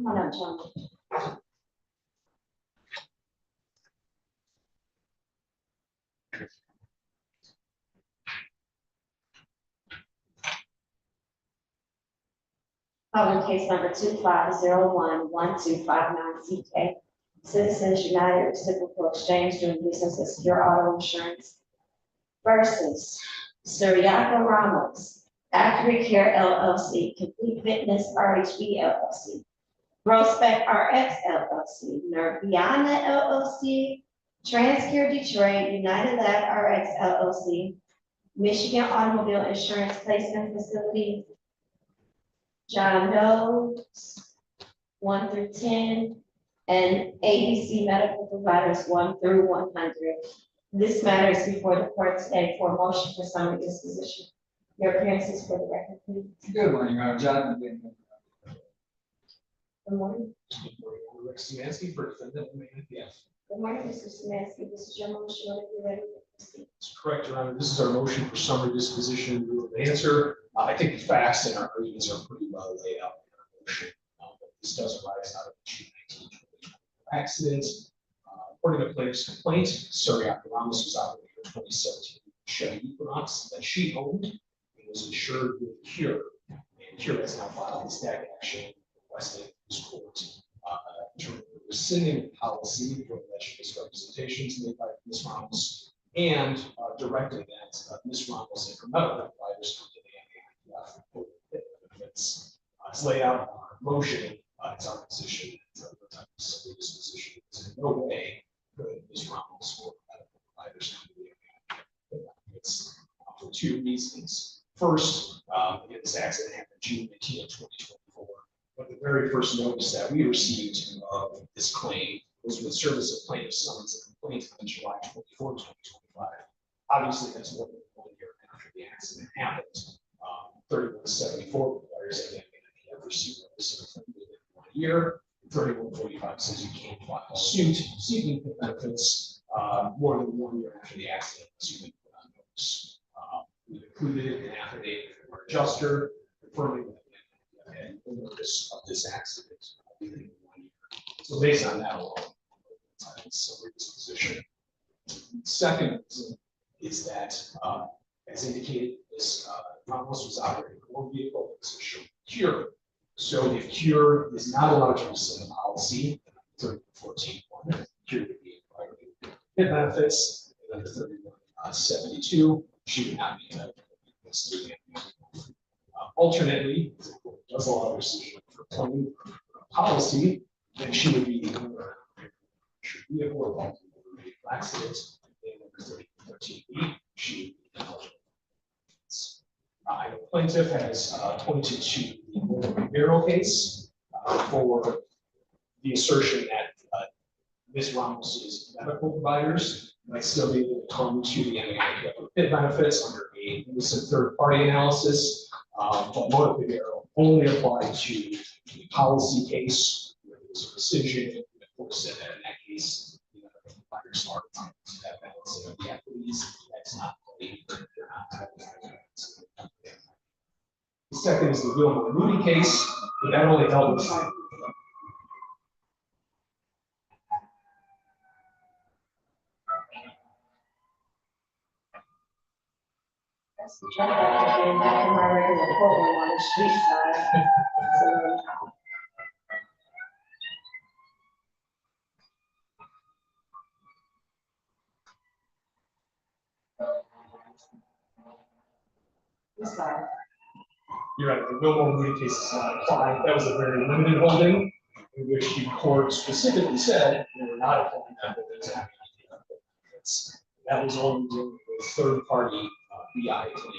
Come on up, John. Calling case number 25011259 CK. Citizens United Reciprocal Exchange doing business as Secure Auto Insurance versus Suriaka Ramos, Accurate Care LLC, Complete Fitness RHB LLC, Prospect RX LLC, Qiana LLC, Transcare Detroit, United Lab RX LLC, Michigan Automobile Insurance Placement Facility, John Doe's 1 through 10, and ABC Medical Providers 1 through 100. This matter is before the court today for a motion for summary disposition. Your appearances for the record, please. Good morning, Your Honor. Jonathan Bateman. Good morning. Rick Szymanski for defendant. Yes. Good morning, Mr. Szymanski. This is your motion. Whenever you're ready to proceed. That's correct, Your Honor. This is our motion for summary disposition. We will answer. I think the facts in our arguments are pretty well laid out in our motion. This does arise out of the 1920 accident. According to plaintiff's complaint, Suriaka Ramos was operating a 2017 Chevy Equinox that she owned and was insured with Cure. And Cure has now filed this DAC action requesting this court to rescinding the policy for alleged misrepresentations made by Ms. Ramos and directing that Ms. Ramos and her medical providers come to the NAIF for benefits. It's laid out in our motion. It's our position that the type of summary disposition is in no way could Ms. Ramos or medical providers come to the NAIF benefits for two reasons. First, this accident happened June 19 of 2024. But the very first notice that we received of this claim was with service of plaintiff's summons and complaint on July 24, 2025. Obviously, that's more than 1 year after the accident happened. 3174 requires that you have received notice of a claim within 1 year. 3145 says you can't file a suit seeking the benefits more than 1 year after the accident, so you can put on notice. We've included an affidavit from our adjuster confirming that and the notice of this accident within 1 year. So based on that alone, summary disposition. Second is that, as indicated, this Ramos was operating one vehicle that was insured with Cure. So if Cure is not allowed to rescind the policy, 3014-1, Cure would be required to get benefits, and under 3172, she would not be entitled to benefits through the alternately, if the court does allow rescission for claim policy, then she would be the owner of a vehicle or vehicle accident. And under 3013B, she would be eligible. The plaintiff has pointed to the Barrow case for the assertion that Ms. Ramos's medical providers might still be able to come to the NAIF for PIP benefits under a innocent third-party analysis. But Montevero only applied to the policy case where there was a rescission. And the court said that in that case, the medical providers are entitled to that balancing of the equities. That's not believed. They're not entitled to that. The second is the Wilma Moody case, but that only dealt with That's the truck that came back in my regular courtroom on the street side. So, this side. You're right, the Wilma Moody case is not applied. That was a very limited holding in which the court specifically said they were not applying that holding to benefits. That was only dealing with third-party BI claims in the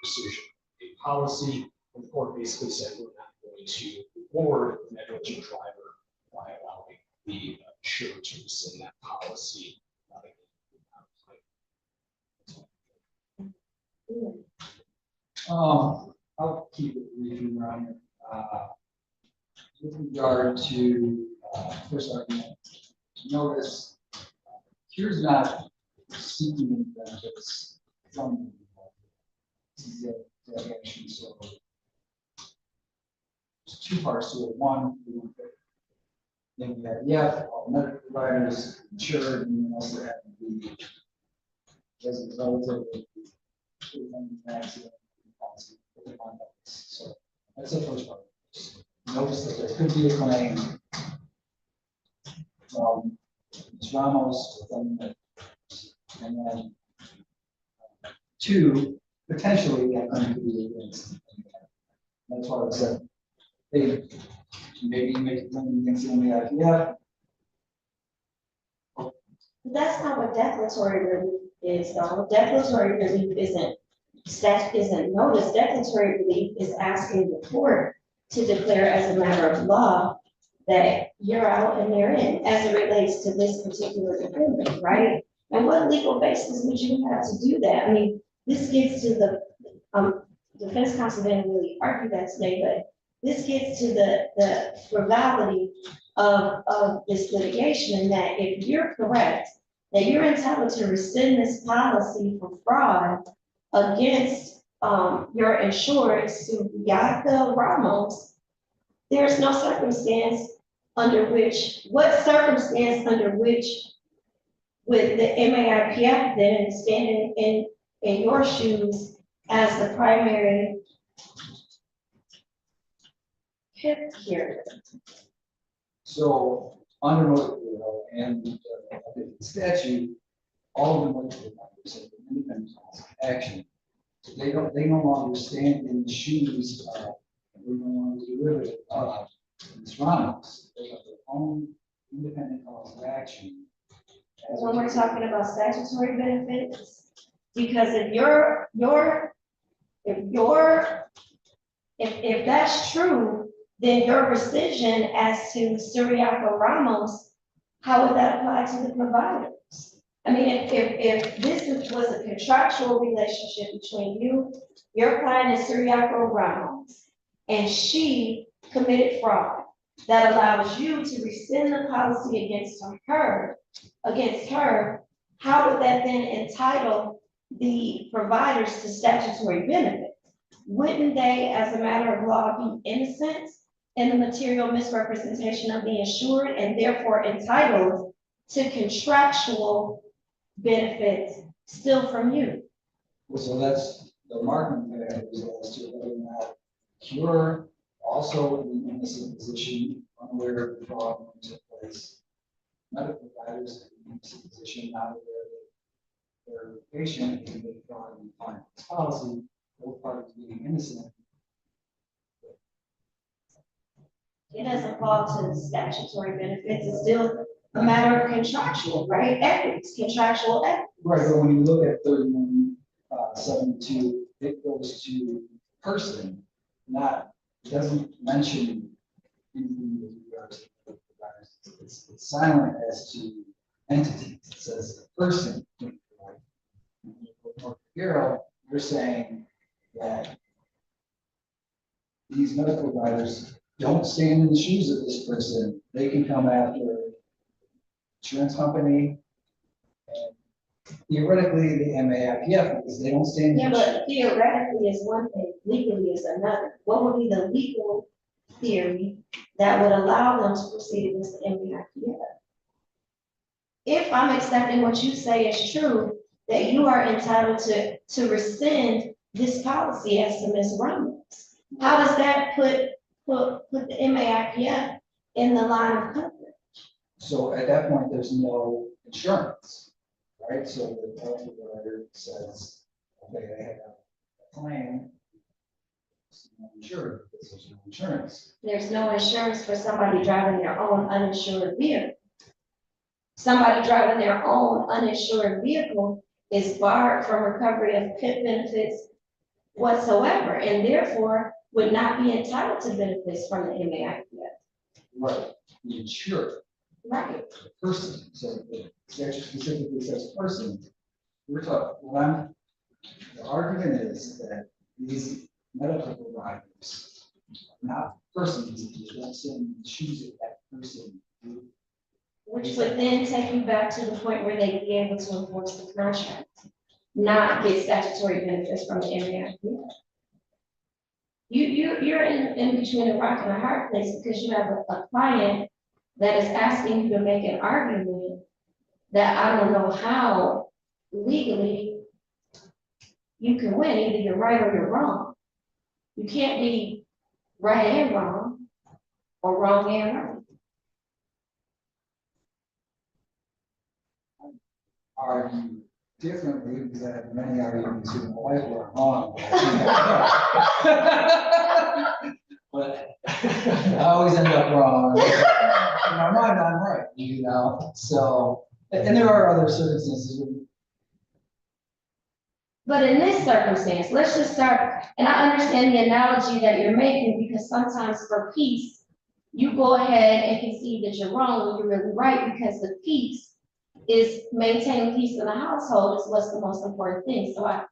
rescission of a policy. And the court basically said we're not going to reward the negligent driver by allowing the insurer to rescind that policy. I'll keep it brief, Your Honor. With regard to first argument, notice Cure's not seeking any benefits from the action. two parts to it. One, then you have, yeah, all medical providers insured, and you also have the resident relative. Accident policy. So that's the first part. Notice that there could be a claim from Ms. Ramos, and then two, potentially that claim could be against. That's why I said, hey, maybe make a claim against the MAIPF. That's not what declaratory relief is, though. Declaratory relief isn't notice. Declaratory relief is asking the court to declare as a matter of law that you're out and they're in, as it relates to this particular defendant, right? And what legal basis would you have to do that? I mean, this gets to the, defense counsel didn't really argue that today, but this gets to the frivolity of this litigation, and that if you're correct, that you're entitled to rescind this policy for fraud against your insured, Subiaca Ramos, there's no circumstance under which, what circumstance under which with the MAIPF then standing in your shoes as the primary PIP carrier? So under motor vehicle and the statute, all of the motor vehicles have independent cause of action. So they no longer stand in the shoes of, they no longer derivative of Ms. Ramos. They have their own independent cause of action. When we're talking about statutory benefits, because if that's true, then your rescission as to Subiaca Ramos, how would that apply to the providers? I mean, if this was a contractual relationship between you, your client is Subiaca Ramos, and she committed fraud that allows you to rescind the policy against her, how would that then entitle the providers to statutory benefits? Wouldn't they, as a matter of law, be innocent in the material misrepresentation of the insured and therefore entitled to contractual benefits still from you? Well, so that's the marking there is as to whether or not you're also in an innocent position, unaware of the fraud that took place. Medical providers in an innocent position, not aware that their patient can make fraud and find this policy, both parties being innocent. It doesn't fall to the statutory benefits, it's still a matter of contractual, right? Equities, contractual equity. Right, but when you look at 3172, it goes to person, not, it doesn't mention anything with regards to the providers. It's silent as to entities. It says a person. Bureau, you're saying that these medical providers don't stand in the shoes of this person. They can come after insurance company, and theoretically the MAIPF, because they don't stand. Yeah, but theoretically is one thing, legally is another. What would be the legal theory that would allow them to proceed against the MAIPF? If I'm accepting what you say is true, that you are entitled to rescind this policy as to Ms. Ramos, how does that put the MAIPF in the line of coverage? So at that point, there's no insurance, right? So the medical provider says, okay, I have a claim. It's not insured because there's no insurance. There's no insurance for somebody driving their own uninsured vehicle. Somebody driving their own uninsured vehicle is barred from recovery of PIP benefits whatsoever, and therefore would not be entitled to benefits from the MAIPF. Right, the insured. Right. The person, so the statute specifically says person. We're talking, the argument is that these medical providers are not persons, you don't stand in the shoes of that person. Which would then take you back to the point where they'd be able to enforce the contract, not get statutory benefits from the MAIPF. You're in between a rock and a hard place because you have a client that is asking you to make an argument that I don't know how legally you can win, either you're right or you're wrong. You can't be right and wrong, or wrong and right. Argue differently, because I have many arguments in my life where I'm wrong. But I always end up wrong. In my mind, I'm right, you know, so, and there are other circumstances. But in this circumstance, let's just start, and I understand the analogy that you're making, because sometimes for peace, you go ahead and concede that you're wrong when you're really right, because the peace is maintaining peace in the household is what's the most important thing. So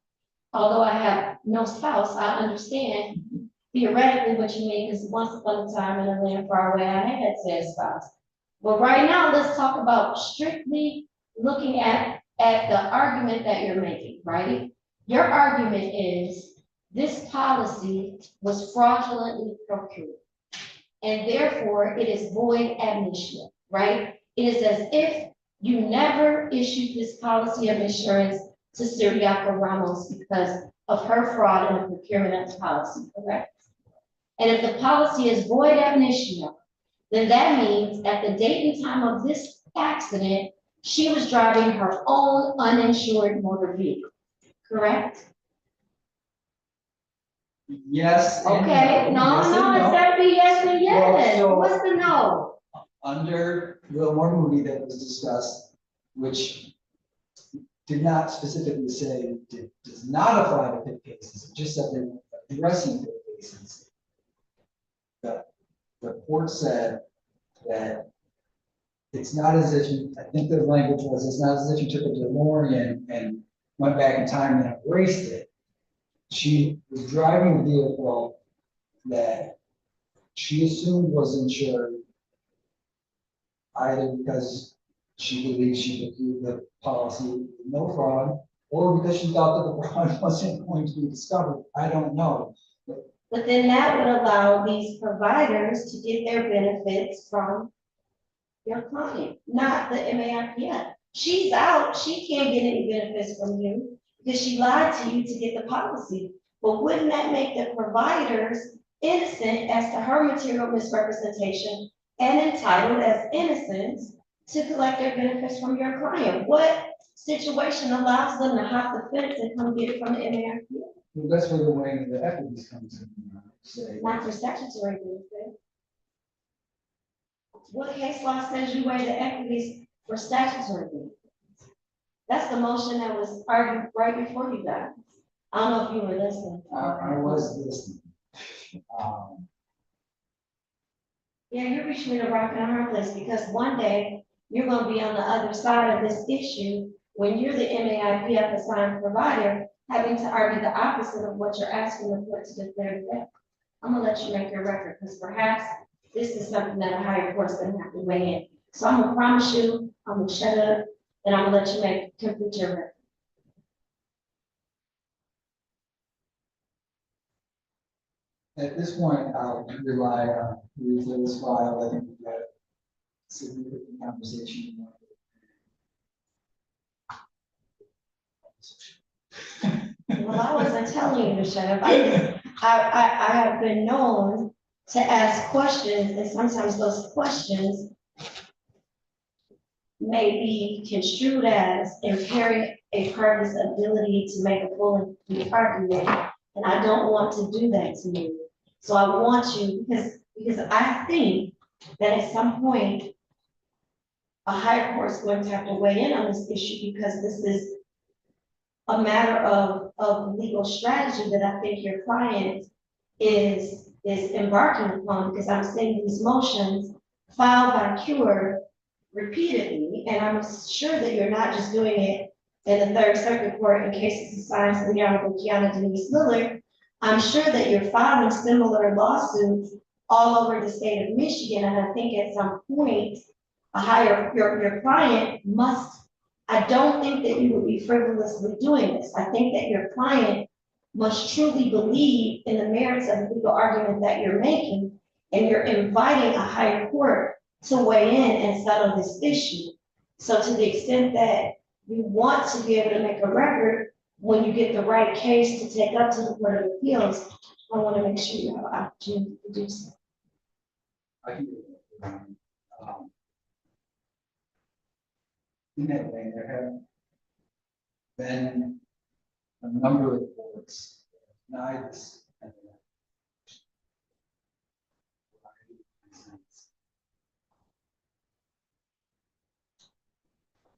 although I have no spouse, I understand theoretically what you mean, because once upon a time in a land far away, I had said spouse. But right now, let's talk about strictly looking at the argument that you're making, right? Your argument is this policy was fraudulently procured, and therefore it is void ab initio, right? It is as if you never issued this policy of insurance to Siriaco Ramos because of her fraud in the procurement of the policy, correct? And if the policy is void ab initio, then that means at the date and time of this accident, she was driving her own uninsured motor vehicle, correct? Yes. and Okay, no, Yes and no, it's gotta be yes and Well, yes. so- What's the no? Under Wilmore Moody that was discussed, which did not specifically say, does not apply to PIP cases, it just said they're addressing PIP cases. The court said that it's not as if you, I think the language was, it's not as if you took a DeLorean and went back in time and erased it. She was driving a vehicle that she assumed was insured, either because she believed she could do the policy with no fraud, or because she thought that the fraud wasn't going to be discovered. I don't know. But then that would allow these providers to get their benefits from your client, not the MAIPF. She's out, she can't get any benefits from you because she lied to you to get the policy. But wouldn't that make the providers innocent as to her material misrepresentation and entitled as innocents to collect their benefits from your client? What situation allows them to hop the fence and come get it from the MAIPF? Well, that's where the weighing of the equities comes in. Say, Not for statutory benefit. What case law says you weigh the equities for statutory benefits? That's the motion that was argued right before you guys. I don't know if you were listening. I was listening. Yeah, you're between a rock and a hard place, because one day you're gonna be on the other side of this issue when you're the MAIPF assigned provider, having to argue the opposite of what you're asking the court to declare today. I'm gonna let you make your record, because perhaps this is something that a higher court's gonna have to weigh in. So I'm gonna promise you, I'm gonna shut up, and I'm gonna let you complete your record. At this point, I'll rely on Ruth's file. I think we've got a significant conversation. Well, I wasn't telling you to shut up. I have been known to ask questions, and sometimes those questions may be construed as impairing a party's ability to make a full and complete argument, and I don't want to do that to you. So I want you, because I think that at some point, a higher court is going to have to weigh in on this issue, because this is a matter of legal strategy that I think your client is embarking upon, because I'm seeing these motions filed by CURE repeatedly, and I'm sure that you're not just doing it in the Third Circuit Court in cases assigned to the Honorable Qiana Denise Lillard. I'm sure that you're filing similar lawsuits all over the state of Michigan, and I think at some point, your client must, I don't think that you would be frivolously doing this. I think that your client must truly believe in the merits of the legal argument that you're making, and you're inviting a higher court to weigh in and settle this issue. So to the extent that you want to be able to make a record, when you get the right case to take up to the Court of Appeals, I want to make sure you have an opportunity to do so. I can, in that way, there have been a number of courts that have denied this.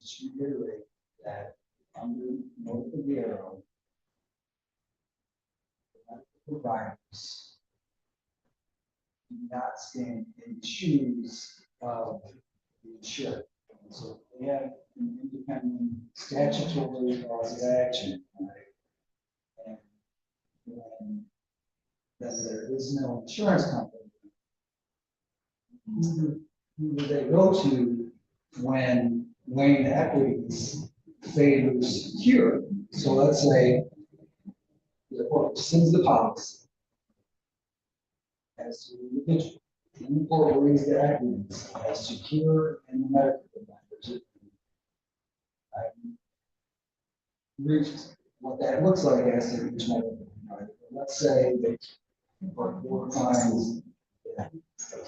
Just reiterate that under North of the Arrow, providers do not stand in the shoes of the insured. So they have an independent statutory cause of action, right? And when then there is no insurance company, who do they go to when weighing the equities favors cure? So let's say the court rescinds the policy as to the individual. The court weighs the equities as to cure and the medical providers. I reached what that looks like as to each medical provider. Let's say that the court finds that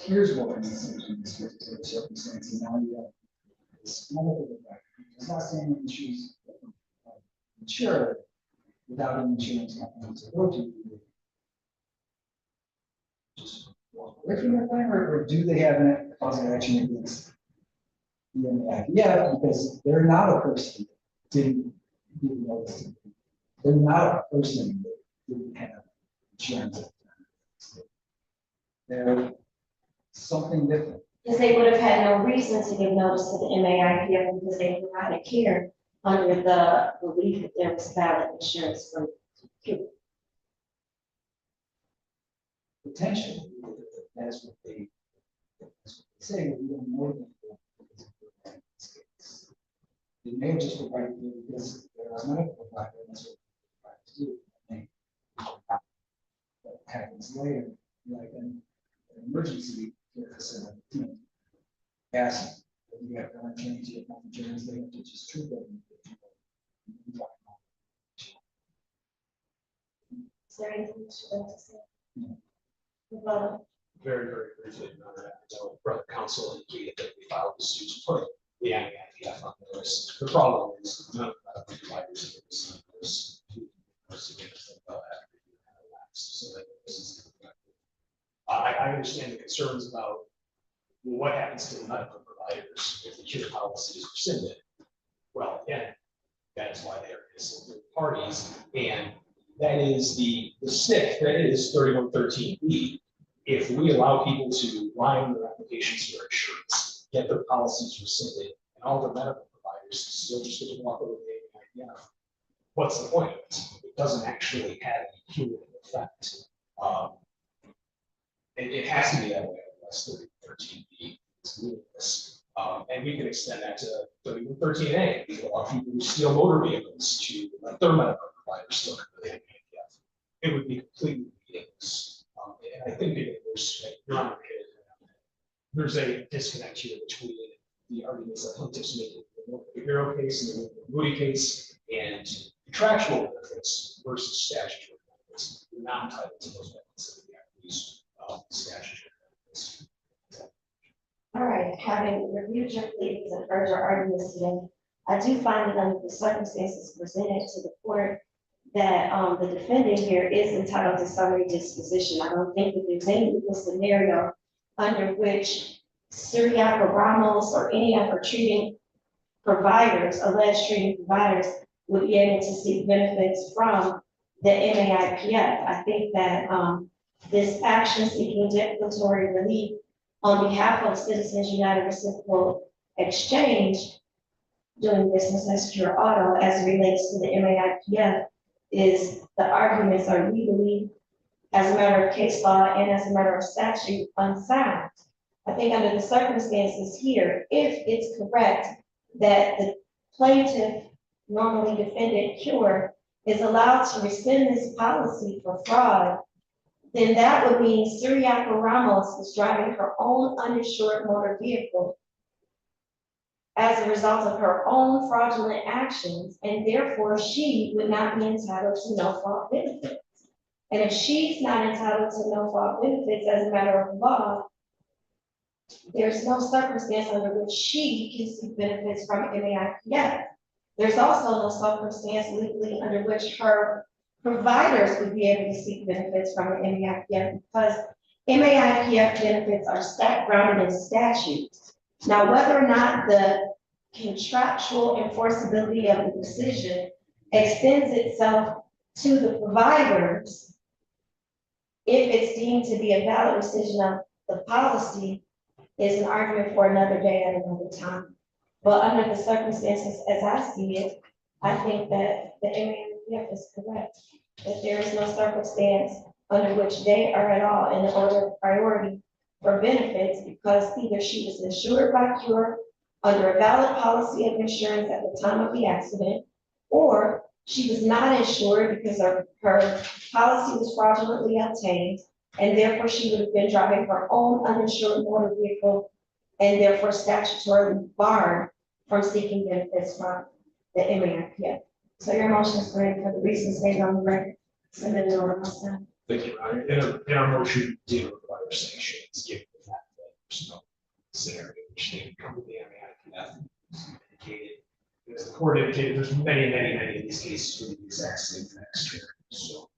here's what I'm saying in this particular circumstance, and now you have this medical provider. It's not saying in the shoes of insured without an insurance company to go to. Just walk away from that thing, or do they have a cause of action against the MAI? Yeah, because they're not a person that didn't give notice. They're not a person that didn't have insurance at the time. They're something different. Because they would have had no reason to give notice to the MAIPF because they provided care under the belief that there was valid insurance for cure. Potentially, that's what they say, but we don't know that. They may have just provided it because they're a medical provider, and that's what they provide to do. What happens later, like an emergency care facility, ask if you have to change your insurance, they have to just treat them. Is there anything you should like to say? No. Well, Very, very briefly, Your Honor, so brother counsel indicated that we filed the suit to put the IPF on the list. The problem is none of the providers have received this. So that this is. I understand the concerns about what happens to the medical providers if the cure policy is rescinded. Well, again, that is why there is third parties, and that is the stick that is 3113B. If we allow people to lie on their applications for insurance, get their policies rescinded, and all the medical providers still just get to walk over the AIPF, what's the point of it? It doesn't actually have a cumulative effect. It has to be that way unless 3013B is meaningless. And we can extend that to 3013A. We allow people who steal motor vehicles to let their medical providers still come to the AIPF. It would be completely meaningless. And I think there's a disconnect here between the arguments that plaintiffs make in the Hero case and the Moody case and contractual benefits versus statutory benefits. We're not entitled to those benefits that we have these statutory benefits. all right, having reviewed your pleadings and heard your arguments today, I do find that under the circumstances presented to the court that the defendant here is entitled to summary disposition. I don't think that there's any legal scenario under which Syriac or Ramos or any other treating providers, alleged treating providers, would be able to seek benefits from the MAIPF. I think that this action seeking declaratory relief on behalf of Citizens United Reciprocal Exchange doing business as Cure Auto as it relates to the MAIPF is the arguments are legally, as a matter of case law and as a matter of statute, unsound. I think under the circumstances here, if it's correct that the plaintiff, normally defendant Cure, is allowed to rescind this policy for fraud, then that would mean Siriaco Ramos is driving her own uninsured motor vehicle as a result of her own fraudulent actions, and therefore she would not be entitled to no-fault benefits. And if she's not entitled to no-fault benefits as a matter of law, there's no circumstance under which she can seek benefits from MAIPF. There's also no circumstance legally under which her providers would be able to seek benefits from the MAIPF because MAIPF benefits are grounded in statutes. Now, whether or not the contractual enforceability of the decision extends itself to the providers, if it's deemed to be a valid rescission of the policy, is an argument for another day at another time. But under the circumstances as I see it, I think that the MAIPF is correct, that there is no circumstance under which they are at all in the order of priority for benefits because either she was insured by Cure under a valid policy of insurance at the time of the accident, or she was not insured because her policy was fraudulently obtained, and therefore she would have been driving her own uninsured motor vehicle and therefore statutorily barred from seeking benefits from the MAIPF. So your motion is granted for the reasons stated on the record. Submitted over my son. Thank you, Ryan. In our motion, did require sanctions, given the fact that there's no scenario in which they would come to the MAIPF. Indicated, as the court indicated, there's many of these cases with the exact same facts here, so.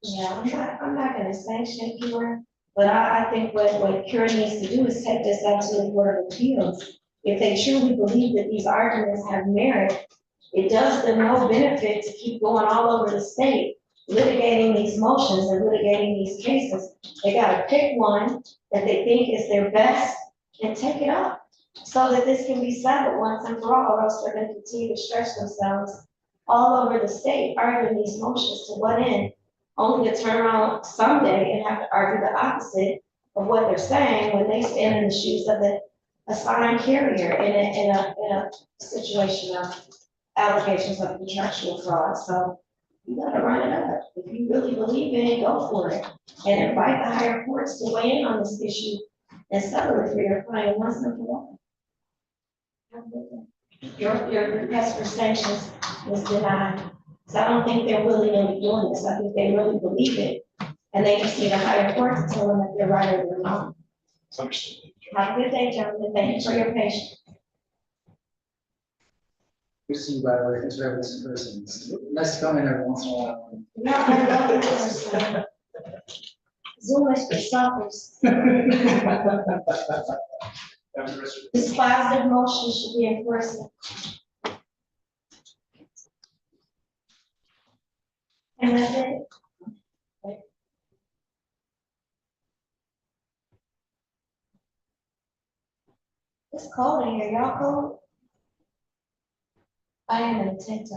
Yeah, I'm not gonna sanction Cure, but I think what Cure needs to do is take this out to the Board of Appeals. If they truly believe that these arguments have merit, it does them no benefit to keep going all over the state, litigating these motions and litigating these cases. They gotta pick one that they think is their best and take it up so that this can be settled once and for all, or else they're gonna continue to stretch themselves all over the state, arguing these motions to what end, only to turn around someday and have to argue the opposite of what they're saying when they stand in the shoes of the assigned carrier in a situation of allegations of contractual fraud. So you gotta run it up. If you really believe in it, go for it. And invite the higher courts to weigh in on this issue and settle it for your client once and for all. Have a good day. Your request for sanctions was denied. So I don't think they're willingly doing this. I think they really believe it. And they just need a higher court to tell them that they're right or they're wrong. Understood. Have a good day, gentlemen. Thank you for your patience. We see you by the way, conservative persons. Nice to come in every once in a while. No, I love this. Zoom is for suckers. This positive motion should be enforced. And that's it. It's cold in here. Y'all cold? I am in a tent.